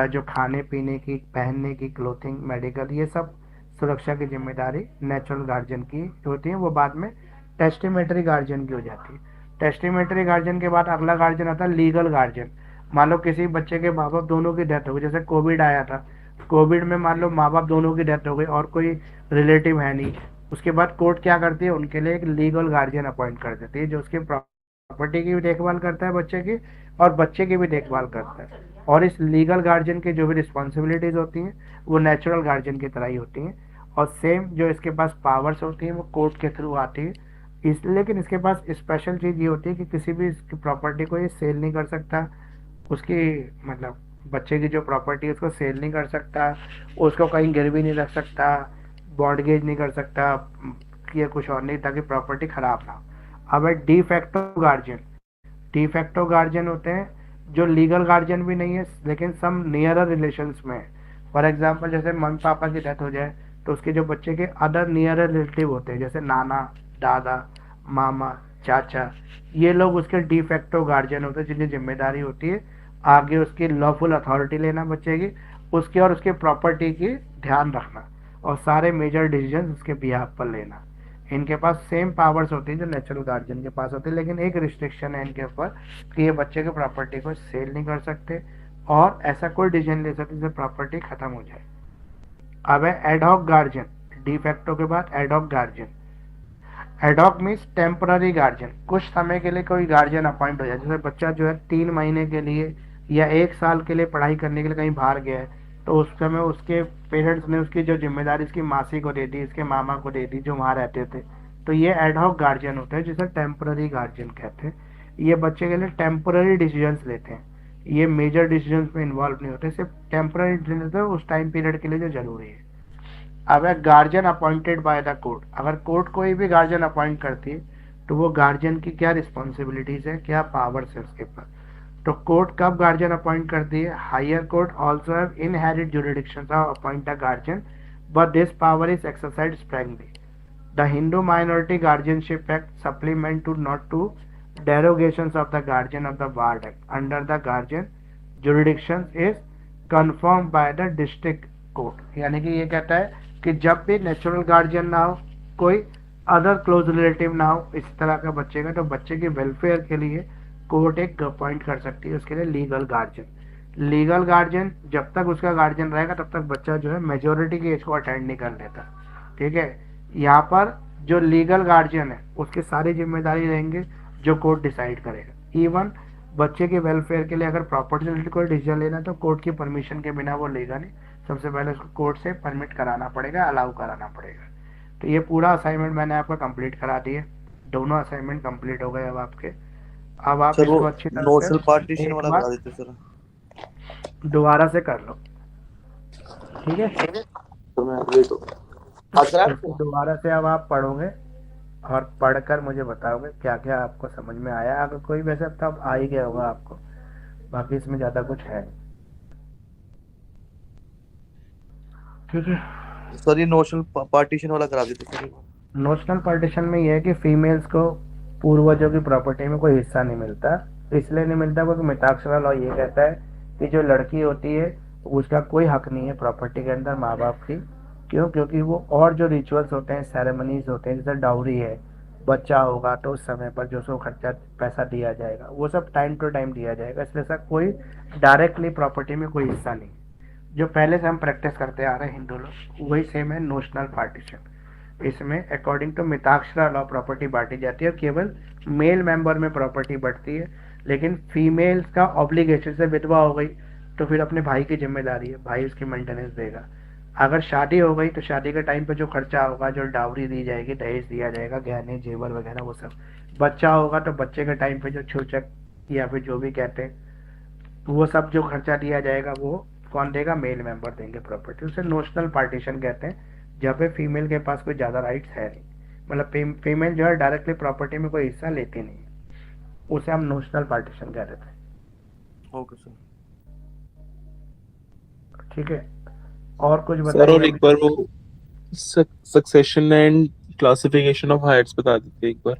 जो खाने पीने की, पहनने की, क्लोथिंग, मेडिकल, ये सब सुरक्षा की जिम्मेदारी नेचुरल गार्जियन की होती है, वो बाद में टेस्टिमेटरी गार्जियन की हो जाती है। टेस्टिमेटरी गार्जियन के बाद अगला गार्जियन आता है लीगल गार्जियन। मान लो किसी बच्चे के माँ बाप दोनों की डेथ हो गई, जैसे कोविड आया था, कोविड में मान लो माँ बाप दोनों की डेथ हो गई और कोई रिलेटिव है नहीं, उसके बाद कोर्ट क्या करती है, उनके लिए एक लीगल गार्जियन अपॉइंट कर देती है जो उसकी प्रॉपर्टी की भी देखभाल करता है बच्चे की, और बच्चे की भी देखभाल करता है। और इस लीगल गार्जियन की जो भी रिस्पॉन्सिबिलिटीज़ होती हैं वो नेचुरल गार्जियन की तरह ही होती हैं, और सेम जो इसके पास पावर्स होती हैं वो कोर्ट के थ्रू आती है। लेकिन इसके पास स्पेशल चीज़ ये होती है कि किसी भी इसकी प्रॉपर्टी को ये सेल नहीं कर सकता, उसकी मतलब बच्चे की जो प्रॉपर्टी है उसको सेल नहीं कर सकता, उसको कहीं गिरवी नहीं रख सकता, मॉर्टगेज नहीं कर सकता, या कुछ और नहीं, ताकि प्रॉपर्टी खराब ना हो। अब है D facto guardian. D facto guardian होते हैं जो लीगल गार्जियन भी नहीं है लेकिन सम नियरर रिलेशंस में है। फॉर एग्जाम्पल जैसे मम्मी पापा की डेथ हो जाए तो उसके जो बच्चे के अदर नियरर रिलेटिव होते हैं जैसे नाना, दादा, मामा, चाचा, ये लोग उसके डी फैक्टो गार्जियन होते हैं, जिनकी जिम्मेदारी होती है आगे उसकी लॉफुल अथॉरिटी लेना बच्चे की, उसकी और उसके प्रॉपर्टी की ध्यान रखना, और सारे मेजर डिसीजन उसके बिहाफ पर लेना। इनके पास सेम पावर्स होती हैं जो नेचुरल गार्जियन के पास होती है, लेकिन एक रिस्ट्रिक्शन है इनके ऊपर कि ये बच्चे की प्रॉपर्टी को सेल नहीं कर सकते और ऐसा कोई डिसीजन ले सकते जिससे प्रॉपर्टी खत्म हो जाए। अब है एडहॉक गार्जियन। डी फैक्टो के बाद ad hoc guardian. Ad hoc means temporary guardian, कुछ समय के लिए कोई गार्जियन अपॉइंट हो जाए। जैसे बच्चा जो है 3 महीने के लिए या 1 साल के लिए पढ़ाई करने के लिए कहीं बाहर गया है, तो उस समय उसके पेरेंट्स ने उसकी जो जिम्मेदारी उसकी मासी को दे दी, इसके मामा को दे दी जो वहाँ रहते थे, तो ये एडहॉक गार्जियन होते हैं जिसे टेम्पररी गार्जियन कहते हैं। ये बच्चे के लिए टेम्पररी डिसीजंस लेते हैं, ये मेजर डिसीजंस में इन्वॉल्व नहीं होते, सिर्फ टेम्पररी डिसीजन लेते हैं उस टाइम पीरियड के लिए जो जरूरी है। अब है guardian appointed by the court. अगर कोर्ट कोई भी गार्जियन अपॉइंट करती है तो वो गार्जियन की क्या रिस्पॉन्सिबिलिटीज है, क्या पावर्स है उसके पास। तो कोर्ट कब गार्जियन अपॉइंट करती है? Higher court also have inherit jurisdiction of appoint the guardian, but this power is exercised sparingly. The Hindu minority guardianship act supplement to not to derogations of the guardian of the ward act under the guardian jurisdiction is confirmed by the district court। यानी कि ये कहता है कि जब भी natural guardian ना हो, कोई अदर क्लोज रिलेटिव ना हो इस तरह का बच्चे का, तो बच्चे के वेलफेयर के लिए कोर्ट एक अपॉइंट कर सकती है उसके लिए लीगल गार्जियन। लीगल गार्जियन जब तक उसका गार्जियन रहेगा तब तक बच्चा जो है मेजोरिटी की एज को अटेंड नहीं कर लेता। ठीक है, यहाँ पर जो लीगल गार्जियन है उसकी सारी जिम्मेदारी रहेंगे जो कोर्ट डिसाइड करेगा। इवन बच्चे के वेलफेयर के लिए अगर प्रॉपर्टी रिलेटेड कोई डिसीजन लेना है तो कोर्ट की परमिशन के बिना वो लेगा नहीं, सबसे पहले उसको कोर्ट से परमिट कराना पड़ेगा, अलाउ कराना पड़ेगा। तो ये पूरा असाइनमेंट मैंने आपका कंप्लीट करा दिया, दोनों असाइनमेंट कंप्लीट हो गए अब आपके। अब आप सर वो इसको अच्छी तरह नोशल से पार्टीशन एक वाला बार करा देते सर। दोबारा से कर लो, ठीक है। तो मैं वेट इसको दोबारा से अब आप पढ़ोगे और पढ़कर मुझे बताओगे क्या क्या आपको समझ में आया। अगर कोई वैसे तब आ ही गया होगा आपको, बाकी इसमें ज़्यादा कुछ है नहीं। ठीक है, सर ये नोशल पार्टीशन वाला करा देते सर। नोशनल पार्टीशन में यह है कि फीमेल्स को पूर्वजों की प्रॉपर्टी में कोई हिस्सा नहीं मिलता। इसलिए नहीं मिलता क्योंकि मिताक्षरा लॉ ये कहता है कि जो लड़की होती है उसका कोई हक नहीं है प्रॉपर्टी के अंदर माँ बाप की। क्यों? क्योंकि वो और जो रिचुअल्स होते हैं, सेरेमनीज होते हैं, जैसे डाउरी है, बच्चा होगा तो उस समय पर जो सो खर्चा पैसा दिया जाएगा वो सब टाइम टू टाइम दिया जाएगा, इसलिए सर कोई डायरेक्टली प्रॉपर्टी में कोई हिस्सा नहीं। जो पहले से हम प्रैक्टिस करते आ रहे हैं हिंदू लोग वही सेम है नोशनल पार्टीशन। इसमें according to Mitakshara law property बांटी जाती है और केवल मेल मेंबर में प्रॉपर्टी बढ़ती है, लेकिन फीमेल्स का ऑब्लिगेशन से विधवा हो गई तो फिर अपने भाई की जिम्मेदारी है, भाई उसकी मेंटेनेंस देगा। अगर शादी हो गई तो शादी के टाइम पे जो खर्चा होगा, जो डाउरी दी जाएगी, दहेज दिया जाएगा, गहने जेवर वगैरह वो सब। बच्चा होगा तो बच्चे के टाइम पे जो छूचक या फिर जो भी कहते हैं वो सब जो खर्चा दिया जाएगा वो कौन देगा? मेल मेंबर देंगे प्रॉपर्टी। उसे नोशनल पार्टीशन कहते हैं, जहाँ पे फीमेल के पास कोई ज़्यादा राइट्स है नहीं, मतलब फीमेल जो है डायरेक्टली प्रॉपर्टी में कोई हिस्सा लेती नहीं है, उसे हम नोशनल पार्टीशन कह देते हैं। Okay sir. ठीक है, और कुछ सर बताइए और एक बार वो succession and classification of heirs बता देते एक बार।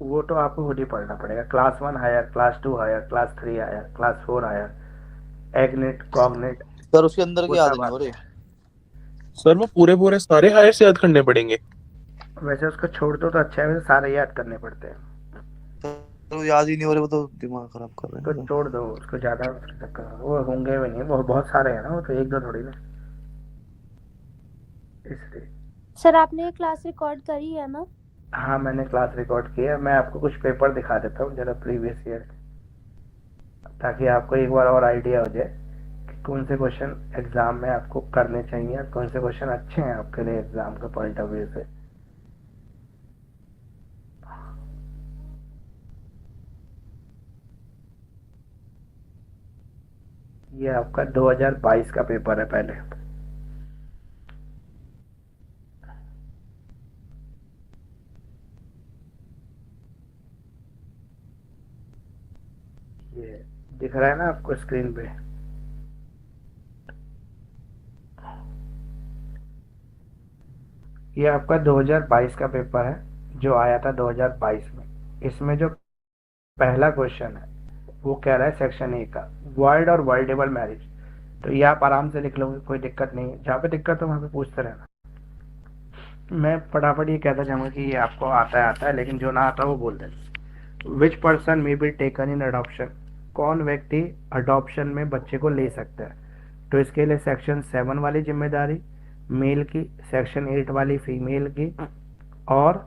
वो तो आपको खुद ही पढ़ना पड़ेगा। Class 1 heir, class 2 heir, class 3 heir, class 4 heir, agnate, cognate, sir उसके अंदर वो के याद सब नहीं हो आते रहे। हैं। सर वो पूरे सारे हायर्स याद करने पड़ेंगे? वैसे उसको छोड़ दो तो अच्छा है, वैसे सारे याद करने पड़ते हैं, तो याद ही नहीं हो रहे, वो तो दिमाग खराब कर रहे तो हैं। छोड़ दो उसको, ज़्यादा उसके चक्कर में वो होंगे भी नहीं, वो बहुत सारे हैं ना, वो तो एक दो थोड़ी ना, इसलिए। सर आपने ये क्लास रिकॉर्ड करी है ना? हाँ मैंने क्लास रिकॉर्ड की है, मैं आपको कुछ पेपर दिखा देता हूँ जरा प्रीवियस ईयर। ताकि आपको एक बार और आइडिया हो जाए कि कौन से क्वेश्चन एग्जाम में आपको करने चाहिए और कौन से क्वेश्चन अच्छे हैं आपके लिए एग्जाम के पॉइंट ऑफ व्यू से। ये आपका 2022 का पेपर है पहले। ये दिख रहा है ना आपको स्क्रीन पे। ये आपका 2022 का पेपर है जो आया था 2022 में। इसमें जो पहला क्वेश्चन है वो कह रहा है सेक्शन ए का वर्ल्ड और वर्ल्डेबल मैरिज। तो ये आप आराम से लिख लोगे, कोई दिक्कत नहीं है। जहाँ पे दिक्कत हो वहाँ पे पूछते रहना। मैं फटाफट ये कहता जाऊँगा कि ये आपको आता है, लेकिन जो ना आता वो बोल देना। Which person may be taken in adoption, कौन व्यक्ति अडॉप्शन में बच्चे को ले सकता है। तो इसके लिए सेक्शन 7 वाली जिम्मेदारी मेल की, सेक्शन 8 वाली फीमेल की, और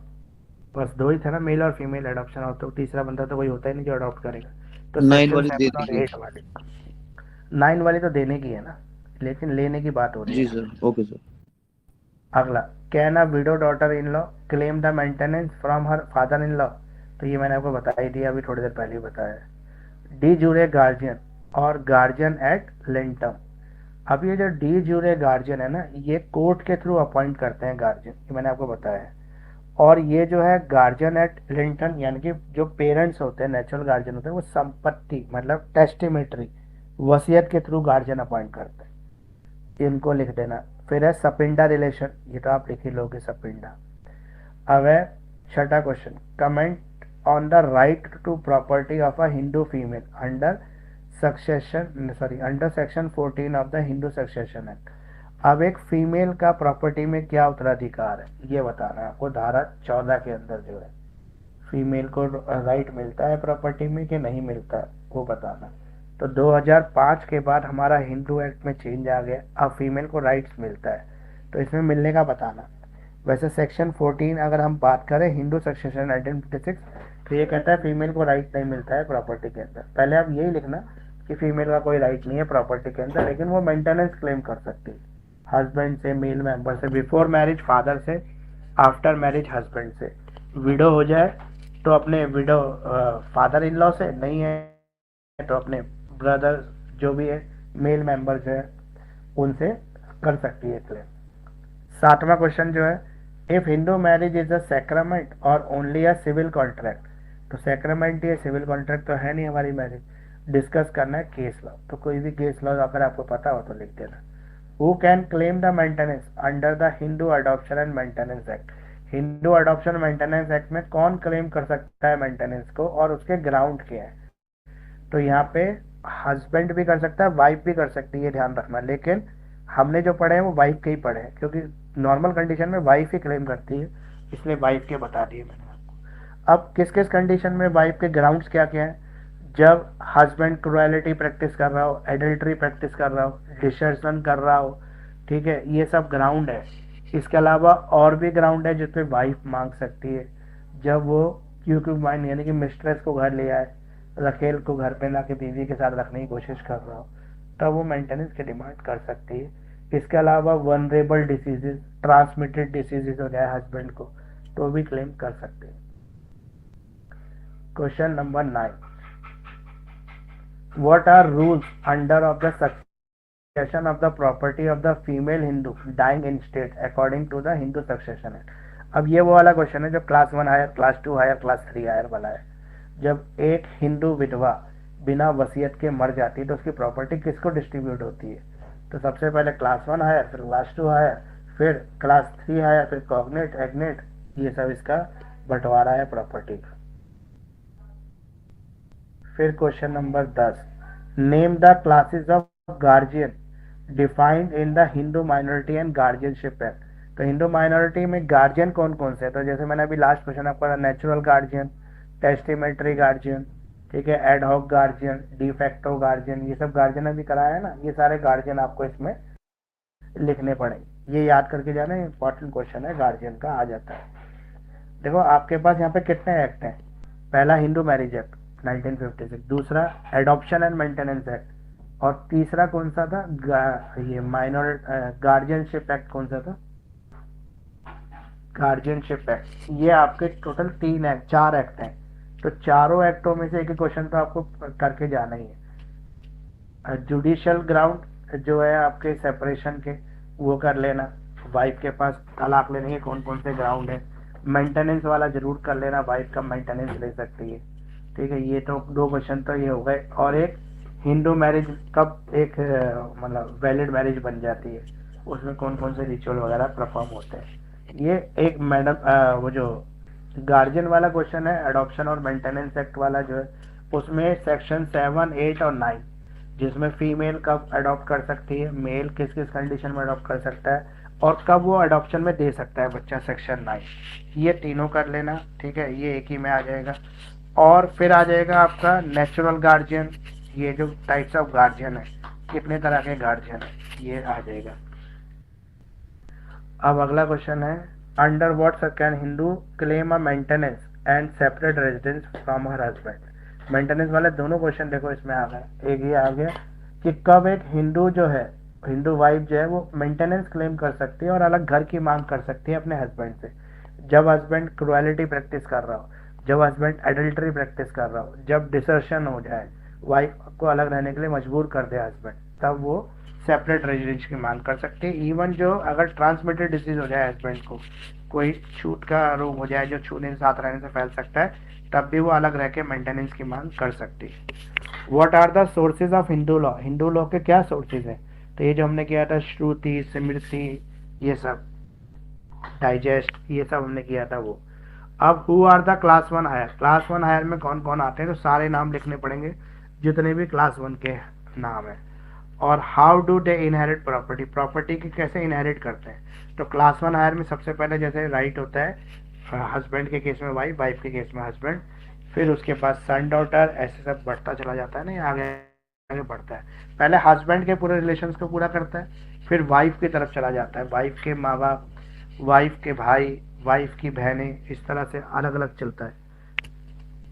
बस दो ही था ना, मेल और फीमेल अडॉप्शन, और तो तीसरा बंदा तो कोई होता ही नहीं जो अडॉप्ट करेगा। तो 9 सेक्शन वाली 7 और देने 8 वाली। 9 वाली तो देने की है ना, लेकिन लेने की बात हो की रही जी है। सर। Okay sir. अगला, can a widow daughter in law claim the maintenance from her father in law. तो ये मैंने आपको बता ही दिया, अभी थोड़ी देर पहले ही बताया। डी जूरे गार्जियन और गार्जियन एट लेंटम। अब ये जो डी जूरे गार्जियन है ना, ये कोर्ट के थ्रू अपॉइंट करते हैं गार्जियन, ये मैंने आपको बताया है। और ये जो है गार्जियन एट लिंटन, यानी कि जो पेरेंट्स होते हैं, नेचुरल गार्जियन होते हैं, वो संपत्ति मतलब टेस्टिमेटरी वसीयत के थ्रू गार्जियन अपॉइंट करते हैं। इनको लिख देना। फिर है सपिंडा रिलेशन, ये तो आप लिख ही लोगे सपिंडा। अब है छठा question, comment on the right to property of a Hindu female under under section 14 of the Hindu succession act. अब एक फीमेल का प्रॉपर्टी में क्या उत्तराधिकार है ये बताना है आपको। धारा 14 के अंदर जो है फीमेल को राइट मिलता है प्रॉपर्टी में कि नहीं मिलता है वो बताना। तो 2005 के बाद हमारा हिंदू एक्ट में चेंज आ गया, अब फीमेल को राइट्स मिलता है, तो इसमें मिलने का बताना। वैसे सेक्शन 14 अगर हम बात करें हिंदू सक्सेशन 1956, तो ये कहता है फीमेल को राइट नहीं मिलता है प्रॉपर्टी के अंदर। पहले आप यही लिखना कि फीमेल का कोई राइट नहीं है प्रॉपर्टी के अंदर, लेकिन वो मेंटेनेंस क्लेम कर सकती है हस्बैंड से, मेल मेंबर से, बिफोर मैरिज फादर से, आफ्टर मैरिज हस्बैंड से। विडो हो जाए तो अपने विडो फादर इन लॉ से, नहीं है तो अपने ब्रदर जो भी है मेल मेंबर जो है उनसे कर सकती है क्लेम। सातवां क्वेश्चन जो है, if Hindu marriage is a sacrament और ओनली अ सिविल कॉन्ट्रैक्ट। तो सैक्रामेंट या सिविल कॉन्ट्रैक्ट तो है नहीं हमारी मैरिज। डिस्कस करना है केस लॉ, तो कोई भी केस लॉ अगर आपको पता हो तो लिख देना। Who can claim the maintenance under the Hindu adoption and maintenance act. Hindu adoption maintenance act में कौन क्लेम कर सकता है मेंटेनेंस को और उसके ग्राउंड क्या है। तो यहाँ पे हस्बैंड भी कर सकता है, वाइफ भी कर सकती है, ध्यान रखना। लेकिन हमने जो पढ़े हैं वो वाइफ के ही पढ़े हैं, क्योंकि नॉर्मल कंडीशन में वाइफ ही क्लेम करती है, इसलिए वाइफ के बता दिए मैंने आपको। अब किस किस कंडीशन में वाइफ के ग्राउंड्स क्या क्या है। जब हस्बैंड क्रुएलिटी प्रैक्टिस कर रहा हो, एडल्ट्री प्रैक्टिस कर रहा हो, डिसर्शन कर रहा हो, ठीक है, ये सब ग्राउंड है। इसके अलावा और भी ग्राउंड है जिसपे वाइफ मांग सकती है। जब वो क्यूक्यूबाइन यानी कि मिस्ट्रेस को घर ले आए, रखेल को घर पे ला के बीवी के साथ रखने की कोशिश कर रहा हो, तब वो मेंटेनेंस की डिमांड कर सकती है। इसके अलावा वनरेबल डिसीजेज, ट्रांसमिटेड डिसीजेज हो जाए हस्बैंड को, तो भी क्लेम कर सकते हैं। Question number 9, what are rules under of the succession of the property of the female Hindu dying in state according to the Hindu Succession Act। अब ये वो वाला क्वेश्चन है जो class 1 heir, class 2 heir, class 3 heir वाला है। जब एक हिंदू विधवा बिना वसीयत के मर जाती है तो उसकी प्रॉपर्टी किसको डिस्ट्रीब्यूट होती है। तो सबसे पहले क्लास 1 हायर, फिर क्लास 2 हायर, फिर क्लास 3 हायर, फिर कॉग्नेट, एग्नेट, ये सब इसका बंटवारा है प्रॉपर्टी का। फिर question number 10, name the classes of guardian defined in the Hindu minority and guardianship act. तो हिंदू माइनॉरिटी में गार्जियन कौन कौन से है। तो जैसे मैंने अभी लास्ट क्वेश्चन आपका नेचुरल गार्जियन, टेस्टिमेटरी गार्जियन, ठीक है, एडहॉक गार्जियन, डिफेक्टो गार्जियन, ये सब गार्जियन अभी कराया है ना, ये सारे गार्जियन आपको इसमें लिखने पड़ेंगे। ये याद करके जाना, इंपॉर्टेंट क्वेश्चन है, गार्जियन का आ जाता है। देखो आपके पास यहाँ पे कितने एक्ट हैं। पहला हिंदू मैरिज एक्ट, 1956। दूसरा एडॉप्शन एंड मेंटेनेंस एक्ट। और तीसरा कौन सा था? ये माइनर गार्जियनशिप एक्ट कौन सा था? Guardianship act. ये आपके टोटल 4 एक्ट हैं। तो चारों एक्टों में से एक क्वेश्चन तो आपको करके जाना ही है। जुडिशियल ग्राउंड जो है आपके सेपरेशन के, वो कर लेना। वाइफ के पास तलाक लेने के कौन कौन से ग्राउंड है। मेंटेनेंस वाला जरूर कर लेना, वाइफ का मेंटेनेंस ले सकती है। ठीक है, ये तो 2 क्वेश्चन तो ये हो गए। और एक हिंदू मैरिज कब एक मतलब वैलिड मैरिज बन जाती है, उसमें कौन कौन से रिचुअल वगैरह परफॉर्म होते हैं। ये एक मैडम वो जो गार्जियन वाला क्वेश्चन है, एडॉप्शन और मेंटेनेंस एक्ट वाला जो है, उसमें सेक्शन 7, 8 और 9, जिसमें फीमेल कब अडॉप्ट कर सकती है, मेल किस किस कंडीशन में अडॉप्ट कर सकता है, और कब वो अडॉप्शन में दे सकता है बच्चा, सेक्शन 9। ये तीनों कर लेना। ठीक है, ये एक ही में आ जाएगा। और फिर आ जाएगा आपका नेचुरल गार्जियन। ये जो टाइप्स ऑफ गार्जियन है, कितने तरह के गार्जियन है, ये आ जाएगा। अब अगला क्वेश्चन है, under what can Hindu claim a maintenance and separate residence from her husband. Maintenance वाले दोनों क्वेश्चन देखो इसमें आ गए। एक ये आ गया कि कब एक हिंदू जो है, हिंदू वाइफ जो है, वो मेंटेनेंस क्लेम कर सकती है और अलग घर की मांग कर सकती है अपने हस्बैंड से। जब हस्बैंड क्रुएलिटी प्रैक्टिस कर रहा हो, जब हस्बैंड एडल्टरी प्रैक्टिस कर रहा हो, जब डिसर्शन हो जाए, वाइफ को अलग रहने के लिए मजबूर कर दे हस्बैंड, तब वो सेपरेट रेजिडेंस की मांग कर सकते हैं। इवन जो अगर ट्रांसमिटेड डिसीज हो जाए हस्बैंड को, कोई छूत का रोग हो जाए जो छूने के साथ रहने से फैल सकता है, तब भी वो अलग रह के मेंटेनेंस की मांग कर सकती है। What are the sources of Hindu law. Hindu law के क्या सोर्सेज हैं? तो ये जो हमने किया था, श्रुति, स्मृति, ये सब, डाइजेस्ट, ये सब हमने किया था वो। अब who are the class 1 heir. Class 1 heir में कौन कौन आते हैं, तो सारे नाम लिखने पड़ेंगे जितने भी क्लास 1 के नाम है। और how do they inherit property, property की कैसे इनहेरिट करते हैं। तो क्लास 1 हायर में सबसे पहले जैसे राइट होता है हस्बैंड के केस में वाइफ, वाइफ के केस में हस्बैंड, फिर उसके बाद सन डॉटर, ऐसे सब बढ़ता चला जाता है ना, आगे आगे बढ़ता है। पहले हस्बैंड के पूरे रिलेशंस को पूरा करता है, फिर वाइफ की तरफ चला जाता है, वाइफ के माँ बाप, वाइफ के भाई, वाइफ की बहनें, इस तरह से अलग अलग चलता है।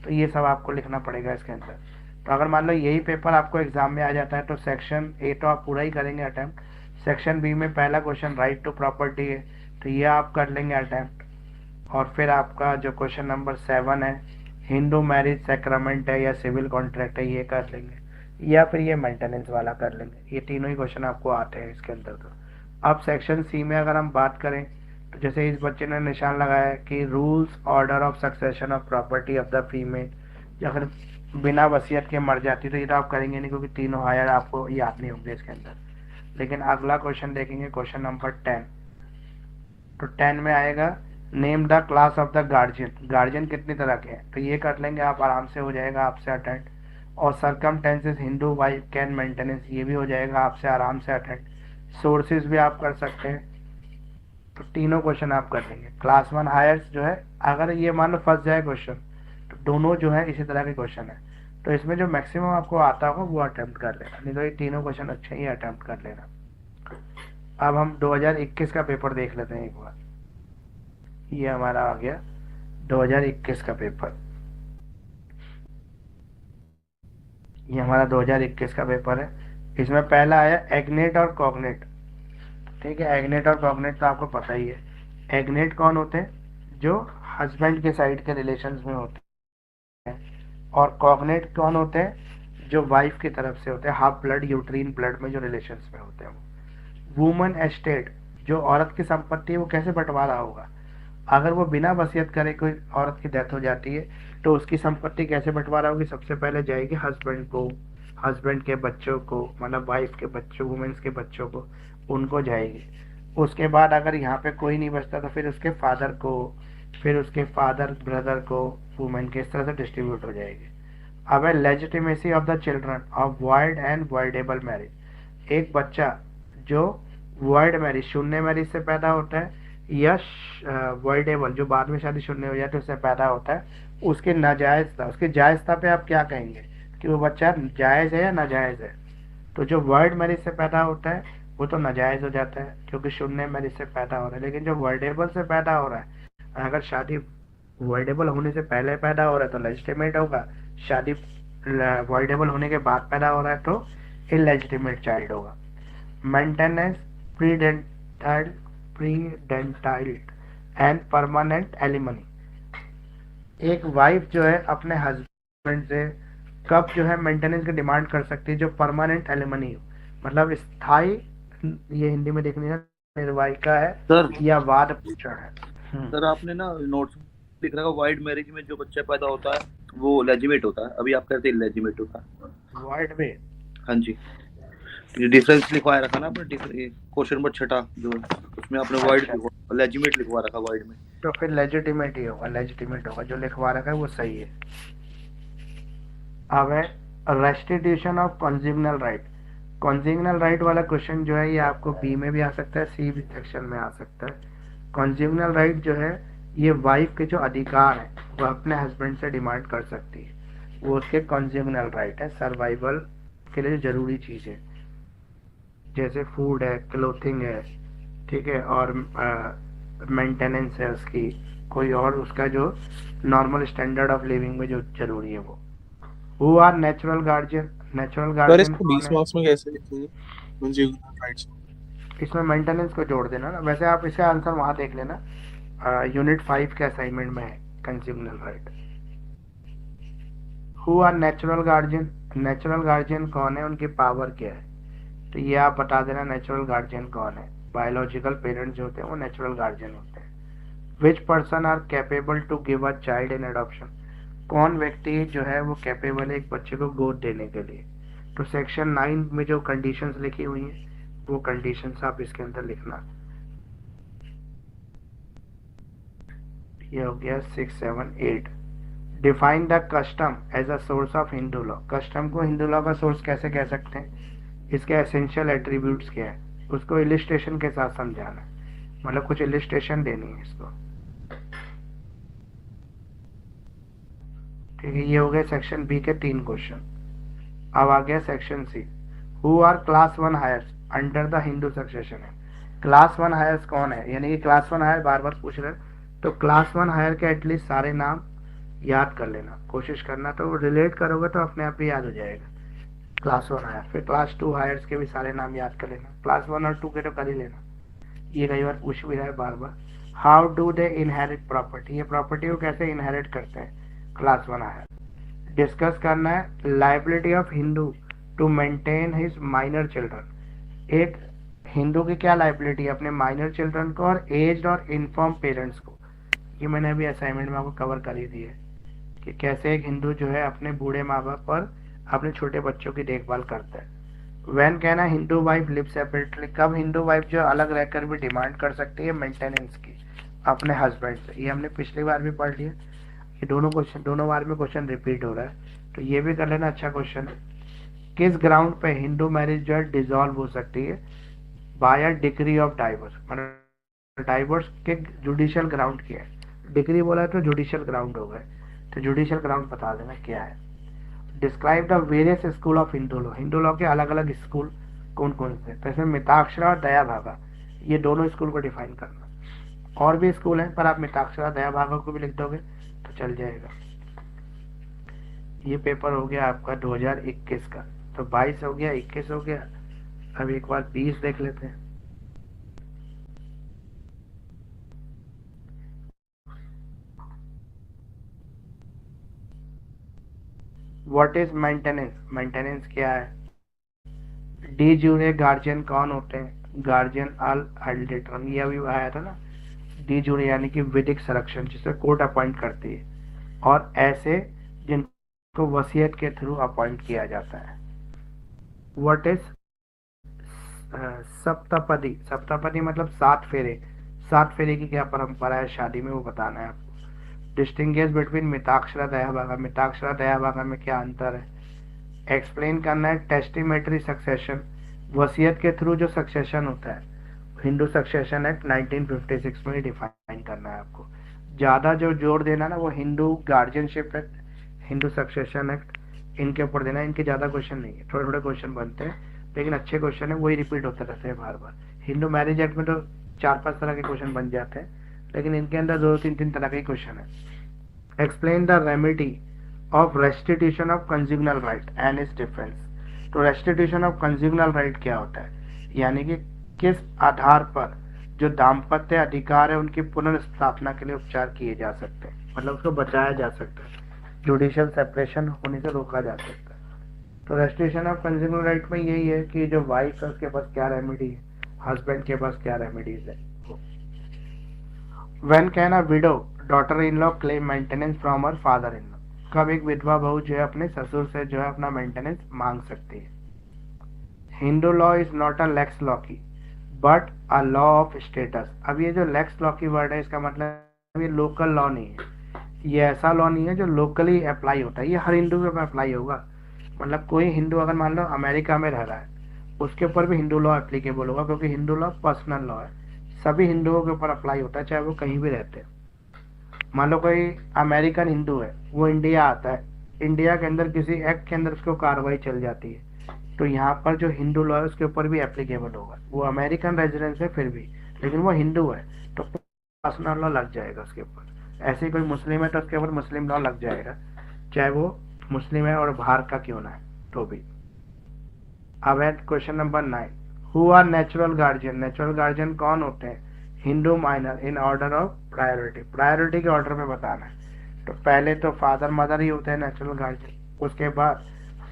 तो ये सब आपको लिखना पड़ेगा इसके अंदर। तो अगर मान लो यही पेपर आपको एग्जाम में आ जाता है तो सेक्शन ए तो आप पूरा ही करेंगे अटेम्प्ट। सेक्शन बी में पहला क्वेश्चन राइट टू प्रॉपर्टी है, तो ये आप कर लेंगे अटेम्प्ट। और फिर आपका जो क्वेश्चन नंबर 7 है, हिंदू मैरिज सेक्रामेंट है या सिविल कॉन्ट्रैक्ट है, ये कर लेंगे। या फिर ये मेंटेनेंस वाला कर लेंगे। ये तीनों ही क्वेश्चन आपको आते हैं इसके अंदर। तो अब सेक्शन सी में अगर हम बात करें, तो जैसे इस बच्चे ने निशान लगाया कि rules order of succession of property of the female, अगर बिना वसीयत के मर जाती तो ये तो आप करेंगे नहीं, क्योंकि तीनों हायर आपको याद नहीं होंगे इसके अंदर। लेकिन अगला क्वेश्चन देखेंगे, क्वेश्चन नंबर 10। तो 10 में आएगा name the class of the guardian. Guardian कितनी तरह के हैं, तो ये कर लेंगे आप, आराम से हो जाएगा आपसे अटेंड। और circumstances Hindu wife can maintenance, ये भी हो जाएगा आपसे आराम से अटेंड। सोर्सेज भी आप कर सकते हैं। तो तीनों क्वेश्चन आप कर लेंगे। क्लास 1 हायर्स जो है, अगर ये मान लो फंस जाए क्वेश्चन, तो दोनों जो है इसी तरह के क्वेश्चन है, तो इसमें जो मैक्सिमम आपको आता होगा वो अटेम्प्ट कर लेना, नहीं तो ये तीनों क्वेश्चन अच्छे ही अटेम्प्ट कर लेना। अब हम 2021 का पेपर देख लेते हैं एक बार। ये हमारा आ गया 2021 का पेपर। ये हमारा 2021 का पेपर है। इसमें पहला आया एग्नेट और कॉग्नेट। ठीक है, एग्नेट और कॉग्नेट तो आपको पता ही है। एग्नेट कौन होते हैं, जो हस्बैंड के साइड के रिलेशंस में होते हैं। और कॉग्नेट कौन होते हैं, जो वाइफ की तरफ से होते हैं, हाफ ब्लड यूट्रीन ब्लड में जो रिलेशंस में होते हैं वो। वुमन एस्टेट, जो औरत की संपत्ति है वो कैसे बंटवारा होगा, अगर वो बिना वसीयत करे कोई औरत की डेथ हो जाती है तो उसकी संपत्ति कैसे बंटवारा होगी, सबसे पहले जाएगी हस्बैंड को, हस्बैंड के बच्चों को, मतलब वाइफ के बच्चों, वुमेन्स के बच्चों को, उनको जाएगी। उसके बाद अगर यहाँ पे कोई नहीं बचता तो फिर उसके फादर को, फिर उसके फादर ब्रदर को, वुमेन के, इस तरह से डिस्ट्रीब्यूट हो जाएगी। अब है legitimacy of the children of void and voidable marriage. एक बच्चा जो वॉइड मैरिज, शून्य मैरिज से पैदा होता है, या वॉइडेबल जो बाद में शादी शून्य हो जाती है उससे पैदा होता है, उसके नाजायजता, उसकी जायजता पे आप क्या कहेंगे कि वो बच्चा जायज़ है या नाजायज़ है। तो जो वॉइड मैरिज से पैदा होता है वो तो नाजायज़ हो जाता है क्योंकि शून्य मैरिज से पैदा हो रहा है। लेकिन जो वॉइडेबल से पैदा हो रहा है, अगर शादी वॉइडेबल होने से पहले पैदा हो रहा है तो लेजिटिमेट होगा, शादी वॉइडेबल होने के बाद पैदा हो रहा है तो इलेजिटिमेट चाइल्ड होगा। मेंटेनेंस प्रीडेंटाइल प्रीडेंटाइल्ड एंड परमानेंट एलिमनी, एक वाइफ जो है अपने हस्बैंड से कब जो है मेंटेनेंस की डिमांड कर सकती है जो परमानेंट एलिमनी हो, मतलब स्थायी, ये हिंदी में देखनी है, निर्वाहिका है सर या वाद पूछण है। सर आपने ना नोट्स लिख रखा वाइड मैरिज में जो बच्चा पैदा होता है वो लेजिमेट होता है, अभी आप कहते हैं लेजिमेट होता है। वाइड में हाँ जी, ये डिफरेंस लिखवाया रखा ना आपने, क्वेश्चन नंबर 6 जो उसमें आपने वाइड लेजिमेट लिखवा रखा वाइड में। तो फिर लेजिटिमेट ही होगा, लेजिटिमेट होगा, जो लिखवा रखा है वो सही है। अब है रेस्टिट्यूशन ऑफ कॉन्जिगनल राइट। कॉन्जिगनल राइट वाला क्वेश्चन जो है ये आपको बी में भी आ सकता है, सी भी सेक्शन में आ सकता है। कॉन्जिगनल राइट जो है ये वाइफ के जो अधिकार है वो अपने हस्बैंड से डिमांड कर सकती है, वो उसके कॉन्जिगनल राइट है, सर्वाइवल के लिए जरूरी चीज़ है, जैसे फूड है, क्लोथिंग है, ठीक है, और मेंटेनेंस है उसकी, कोई और उसका जो नॉर्मल स्टैंडर्ड ऑफ लिविंग में जो जरूरी है वो। Who are natural guardian, natural sir guardian इसको 20 मार्क्स में कैसे लिखेंगे कंज्यूमर राइट्स? इसमें मेंटेनेंस को जोड़ देना ना, वैसे आप इसका आंसर वहां देख लेना, यूनिट 5 के असाइनमेंट में है consumer right. Who are natural guardian, natural guardian कौन है, उनकी पावर क्या है, तो ये आप बता देना नेचुरल गार्जियन कौन है। बायोलॉजिकल पेरेंट्स जो होते हैं वो नेचुरल गार्जियन होते हैं। Which person are capable to give a child in adoption, कौन व्यक्ति जो है वो कैपेबल है एक बच्चे को गोद देने के लिए, तो सेक्शन 9 में जो कंडीशंस लिखी हुई हैं वो कंडीशंस आप इसके अंदर लिखना। ये हो गया 6, 7, 8। Define the custom as a source of Hindu law, custom को हिंदू लॉ का सोर्स कैसे कह सकते हैं, इसके एसेंशियल एट्रीब्यूट्स क्या है, उसको इलिस्ट्रेशन के साथ समझाना है, मतलब कुछ इलिस्ट्रेशन देनी है इसको, ठीक है। ये हो गए सेक्शन बी के 3 क्वेश्चन। अब आ गया section C. Who are class 1 heirs under the Hindu succession है, क्लास 1 हायर्स कौन है, यानी कि क्लास 1 हायर बार बार पूछ रहे हैं, तो क्लास 1 हायर के एटलीस्ट सारे नाम याद कर लेना, कोशिश करना, तो रिलेट करोगे तो अपने आप ही याद हो जाएगा। क्लास 1 हायर, फिर क्लास 2 हायर्स के भी सारे नाम याद कर लेना, क्लास 1 और 2 के तो कर ही लेना, ये कई बार पूछ भी रहा है बार बार। How do they inherit property, ये प्रॉपर्टी को कैसे इनहेरिट करते हैं, क्लास 1 हायर। डिस्कस करना है liability of Hindu to maintain his minor children, एक हिंदू की क्या लाइबिलिटी है अपने माइनर चिल्ड्रन को और एज्ड और इन्फॉर्म पेरेंट्स को, ये मैंने अभी असाइनमेंट में आपको कवर कर ही दी है कि कैसे एक हिंदू जो है अपने बूढ़े माँ बाप और अपने छोटे बच्चों की देखभाल करता है। When can a Hindu wife live separately, कब हिंदू वाइफ जो अलग रहकर भी डिमांड कर सकती है मेंटेनेंस की अपने हस्बैंड से, ये हमने पिछली बार भी पढ़ लिया, ये दोनों क्वेश्चन दोनों बार में क्वेश्चन रिपीट हो रहा है, तो ये भी कर लेना, अच्छा क्वेश्चन है। किस ग्राउंड पे हिंदू मैरिज जो है डिसॉल्व हो सकती है, by a degree of divorce, मतलब डाइवोर्स के जुडिशियल ग्राउंड क्या है, डिग्री बोला है तो जुडिशियल ग्राउंड हो गए, तो जुडिशियल ग्राउंड बता देना क्या है। Describe the various school of Hindu law, Hindu law के अलग अलग स्कूल कौन कौन से, तो इसमें मिताक्षरा और दया भागा, ये दोनों स्कूल को डिफाइन करना। और भी स्कूल हैं पर आप मिताक्षरा दया भागा को भी लिख दोगे तो चल जाएगा। ये पेपर हो गया आपका 2021 का, तो 22 हो गया, 21 हो गया, अब एक बार 20 देख लेते हैं। व्हाट इज मेंटेनेंस, मेंटेनेंस क्या है। डी जूरे गार्जियन कौन होते हैं, गार्जियन अल अल्डेटरम, ये अभी आया था ना, डी जूरे यानी कि विधिक संरक्षण जिसे कोर्ट अपॉइंट करती है, और ऐसे जिनको वसीयत के थ्रू अपॉइंट किया जाता है। व्हाट इज सप्तपदी, सप्तपदी मतलब 7 फेरे, 7 फेरे की क्या परंपरा है शादी में वो बताना है आपको। डिस्टिंग्विश बिटवीन मिताक्षरा दया भागा, मिताक्षरा दया भागा में क्या अंतर है, एक्सप्लेन करना है। टेस्टिमेटरी सक्सेशन, वसीयत के थ्रू जो सक्सेशन होता है, हिंदू सक्सेशन एक्ट 1956 में डिफाइन करना है आपको। ज़्यादा जो जोर देना ना वो Hindu guardianship act, Hindu succession act, इनके ऊपर देना, इनके ज़्यादा क्वेश्चन नहीं है, थोड़े थोड़े क्वेश्चन बनते हैं लेकिन अच्छे क्वेश्चन है, वही रिपीट होते रहते हैं बार बार। हिंदू मैरिज एक्ट में तो 4-5 तरह के क्वेश्चन बन जाते हैं, लेकिन इनके अंदर 2-3 तरह के क्वेश्चन है। Explain the remedy of restitution of conjugal right and its difference. तो रेस्टिट्यूशन ऑफ कंज्यूगनल राइट क्या होता है, यानी कि किस आधार पर जो दाम्पत्य अधिकार है उनकी पुनर्स्थापना के लिए उपचार किए जा सकते हैं, मतलब उसको बचाया जा सकता है, जुडिशियल सेपरेशन होने से रोका जा सकता है। तो रेस्टिट्यूशन ऑफ कंज्यूगनल राइट में यही है कि जो वाइफ है उसके पास क्या रेमेडी है, हस्बैंड के पास क्या रेमेडीज है। When can a widow daughter-in-law claim maintenance from her father-in-law? कब एक विधवा बहू जो है अपने ससुर से जो है अपना मेंटेनेंस मांग सकती है। Hindu law is not a lex loci but a law of status. अब ये जो लेक्स लॉ की वर्ड है इसका मतलब ये लोकल लॉ नहीं है, ये ऐसा लॉ नहीं है जो लोकली अप्लाई होता है, ये हर हिंदू के ऊपर अप्लाई होगा। मतलब कोई हिंदू अगर मान लो अमेरिका में रह रहा है उसके ऊपर भी हिंदू लॉ एप्लीकेबल होगा, क्योंकि हिंदू लॉ पर्सनल लॉ है, सभी हिंदुओं के ऊपर अप्लाई होता है चाहे वो कहीं भी रहते हैं। मान लो कोई अमेरिकन हिंदू है, वो इंडिया आता है, इंडिया के अंदर किसी एक्ट के अंदर उसको कार्रवाई चल जाती है, तो यहाँ पर जो हिंदू लॉ है उसके ऊपर भी एप्लीकेबल होगा। वो अमेरिकन रेजिडेंस है फिर भी, लेकिन वो हिंदू है तो पर्सनल लॉ लग जाएगा उसके ऊपर। ऐसे कोई मुस्लिम है तो उसके ऊपर मुस्लिम लॉ लग जाएगा, चाहे वो मुस्लिम है और बाहर का क्यों ना है तो भी। अब है question number 9, who are natural guardian. Natural guardian कौन होते हैं, Hindu minor in order of priority, priority के ऑर्डर में बताना है। तो पहले तो फादर मदर ही होते हैं नेचुरल गार्जियन, उसके बाद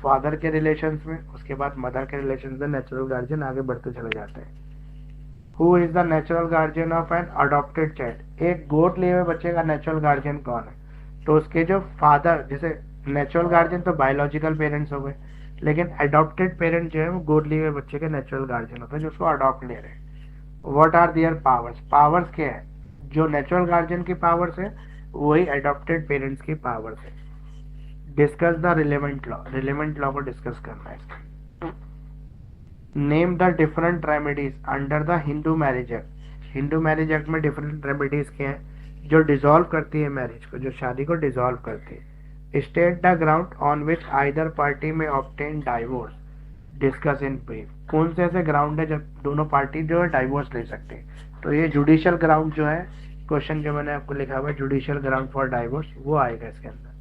फादर के रिलेशंस में, उसके बाद मदर के रिलेशंस में नेचुरल गार्जियन आगे बढ़ते चले जाते हैं। Who is the natural guardian of an adopted child. एक गोद लिए हुए बच्चे का नेचुरल गार्जियन कौन है, तो उसके जो फादर, जैसे नेचुरल गार्जियन तो बायोलॉजिकल पेरेंट्स हो गए, लेकिन अडॉप्टेड पेरेंट जो है वो गोद लिए हुए बच्चे के नेचुरल गार्जियन होते हैं जो उसको अडॉप्ट ले रहे हैं। What are their powers, powers क्या है, जो नेचुरल गार्जियन की पावर्स है वही अडॉप्टेड पेरेंट्स की पावर्स है। Discuss the relevant law, relevant law को डिस्कस करना है। Name the different remedies under the Hindu marriage act. Hindu marriage act में डिफरेंट रेमेडीज क्या है जो डिसॉल्व करती है मैरिज को, जो शादी को डिसॉल्व करती है। State the ground on which either party may obtain divorce, discuss in brief. कौन से ऐसे ग्राउंड है जब दोनों पार्टी जो है डाइवोर्स ले सकते हैं, तो ये जुडिशियल ग्राउंड जो है, क्वेश्चन जो मैंने आपको लिखा हुआ है जुडिशियल ग्राउंड फॉर डाइवोर्स, वो आएगा इसके अंदर।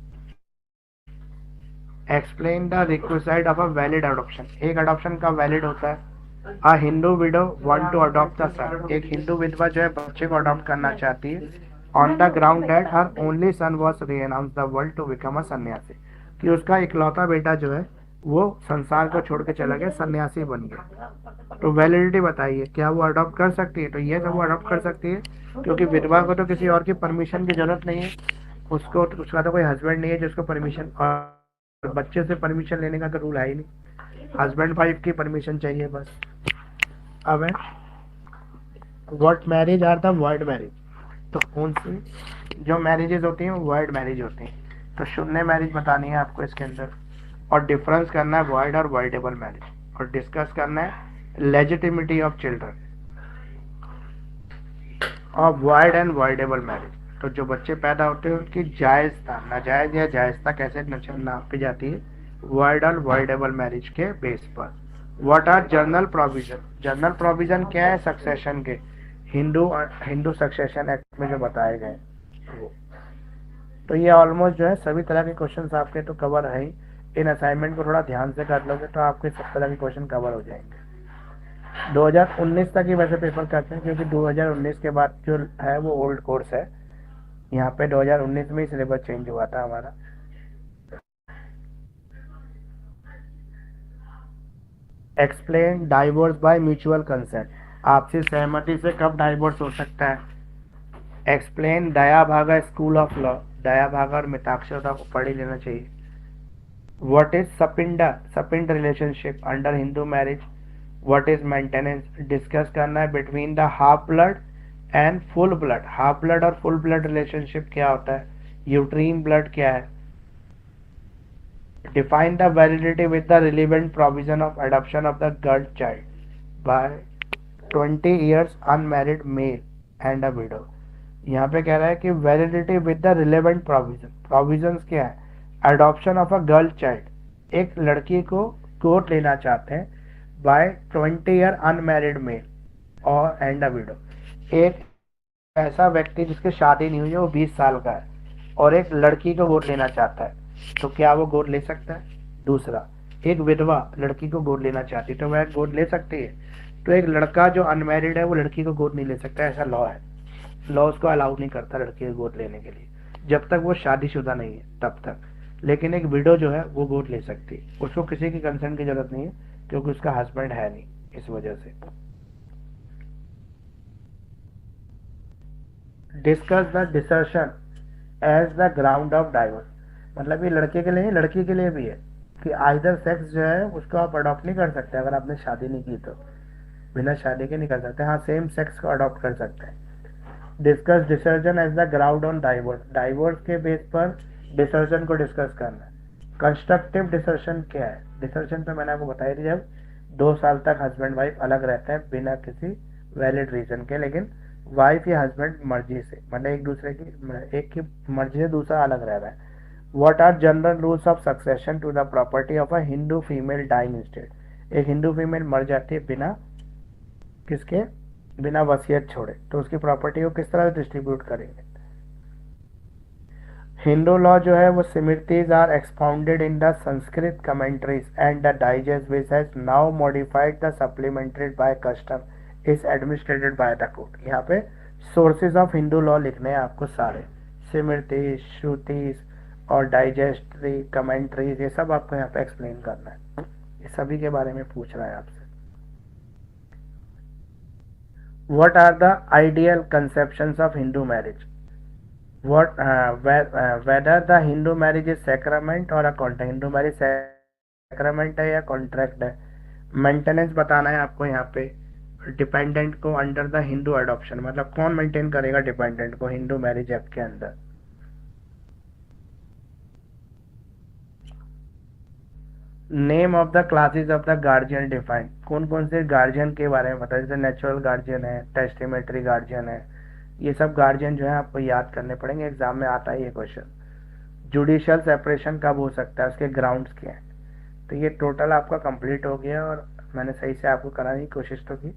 Explain the requisite of a valid adoption. एक अडॉप्शन का वैलिड होता है। A Hindu widow want to adopt the son. एक हिंदू विधवा जो है बच्चे को अडॉप्ट करना चाहती है on the ground that her only son was renounce the world to become a sanyasi, कि उसका इकलौता बेटा जो है वो संसार को छोड़ के चला गया, सन्यासी बन गया। तो वैलिडिटी बताइए, क्या वो अडॉप्ट कर सकती है, तो ये वो अडॉप्ट कर सकती है, क्योंकि विधवा को तो किसी और की परमिशन की जरूरत नहीं है, उसको उसका तो कोई हस्बैंड नहीं है जिसको परमिशन, और बच्चे से परमिशन लेने का तो रूल है ही नहीं, हस्बैंड वाइफ की परमिशन चाहिए बस। अब है what marriage are the void marriage. तो कौन सी जो मैरिजेज होती हैं वो वर्ड मैरिज होती हैं, तो शून्य मैरिज बतानी है आपको इसके अंदर, और डिफरेंस करना है वर्ड और वर्डेबल मैरिज, और डिस्कस करना है legitimacy of children of void and voidable marriage. तो जो बच्चे पैदा होते हैं उनकी जायजता, नाजायज या जायजता कैसे नापी जाती है, वर्ड और वर्डेबल मैरिज के बेस पर। What are general provision. General provision क्या है सक्सेशन के, हिंदू सक्सेशन एक्ट में जो बताए गए वो। तो ये ऑलमोस्ट जो है सभी तरह के क्वेश्चंस आपके तो कवर है ही। इन असाइनमेंट को थोड़ा ध्यान से कर लोगे तो आपके सब तरह के क्वेश्चन कवर हो जाएंगे। 2019 तक ही वैसे पेपर करते हैं, क्योंकि 2019 के बाद जो है वो ओल्ड कोर्स है, यहाँ पे 2019 में ही सिलेबस चेंज हुआ था हमारा। Explain divorce by mutual consent. आपसी सहमति से कब डाइवोर्स हो सकता है। एक्सप्लेन दया भागा स्कूल ऑफ लॉ। दया भागा और मिताक्षरता को पढ़ ही लेना चाहिए। What is sapinda, sapinda relationship under Hindu marriage. What is maintenance, discuss करना है between the half blood and full blood. Half blood और फुल ब्लड रिलेशनशिप क्या होता है, यूट्रीन ब्लड क्या है। Define the validity with the relevant provision of adoption of the girl child by 20 years unmarried male and a widow. यहाँ पे कह रहा है कि validity with the relevant provision, provisions क्या है, adoption of a girl child, एक लड़की को कोर्ट लेना चाहते हैं बाय 20 year अनमैरिड मेल और एंड अ विडो। एक ऐसा व्यक्ति जिसकी शादी नहीं हुई है वो 20 साल का है और एक लड़की को वोट लेना चाहता है, तो क्या वो गोद ले सकता है? दूसरा, एक विधवा लड़की को गोद लेना चाहती है तो वह गोद ले सकती है। तो एक लड़का जो अनमैरिड है वो लड़की को गोद नहीं ले सकता, ऐसा लॉ है। लॉ उसको अलाउ नहीं करता लड़की को गोद लेने के लिए, जब तक वो शादीशुदा नहीं है तब तक। लेकिन एक विडो जो है वो गोद ले सकती है, उसको किसी की कंसर्न की जरूरत नहीं है क्योंकि उसका हस्बैंड है नहीं, इस वजह से। Discuss the desertion as the ground of divorce, मतलब ये लड़के के लिए नहीं लड़की के लिए भी है कि आइदर सेक्स जो है उसको आप अडॉप्ट नहीं कर सकते अगर आपने शादी नहीं की तो, बिना शादी के नहीं कर सकते। हाँ, सेम सेक्स को अडॉप्ट कर सकते हैं। Discuss desertion as the ground on divorce, divorce के बेस पर डिसर्जन को डिस्कस करना है। कंस्ट्रक्टिव डिसर्शन क्या है? डिसर्शन तो मैंने आपको बताया थी, जब 2 साल तक हस्बैंड वाइफ अलग रहते हैं बिना किसी वैलिड रीजन के, लेकिन वाइफ या हस्बैंड मर्जी से, मतलब एक की मर्जी से दूसरा अलग रह रहा है। What are general rules of succession to the property of a Hindu female dying instead? एक हिंदू फीमेल मर जाती है बिना किसके, बिना वसीयत छोड़े, तो उसकी प्रॉपर्टी को किस तरह से डिस्ट्रीब्यूट करेंगे? हिंदू लॉ जो है वो smritis are expounded in the Sanskrit commentaries and the digest which has now modified the supplemented by custom is administered by the court. यहाँ पे सोर्सेज ऑफ हिंदू लॉ लिखने हैं आपको सारे, स्मृति, श्रुतिज और डाइजेस्टरी कमेंट्रीज, ये सब आपको यहाँ पे एक्सप्लेन करना है। ये सभी के बारे में पूछ रहा है आपसे। What are the ideal conceptions of Hindu marriage? Whether the Hindu marriage is sacrament or a contract? Hindu marriage sacrament है या कॉन्ट्रैक्ट है? मेंटेनेंस बताना है आपको यहाँ पे। डिपेंडेंट को अंडर द हिंदू अडॉप्शन, मतलब कौन मेंटेन करेगा डिपेंडेंट को हिंदू मैरिज एक्ट के अंदर? Name of the classes of the guardian define, कौन कौन से गार्जियन के बारे में बताया, जैसे नेचुरल गार्जियन है, टेस्टिमेटरी गार्जियन है, ये सब गार्जियन जो है आपको याद करने पड़ेंगे, एग्जाम में आता है ये क्वेश्चन। जुडिशियल सेपरेशन कब हो सकता है, उसके ग्राउंड्स क्या हैं? तो ये टोटल आपका कंप्लीट हो गया और मैंने सही से आपको कराने की कोशिश तो की।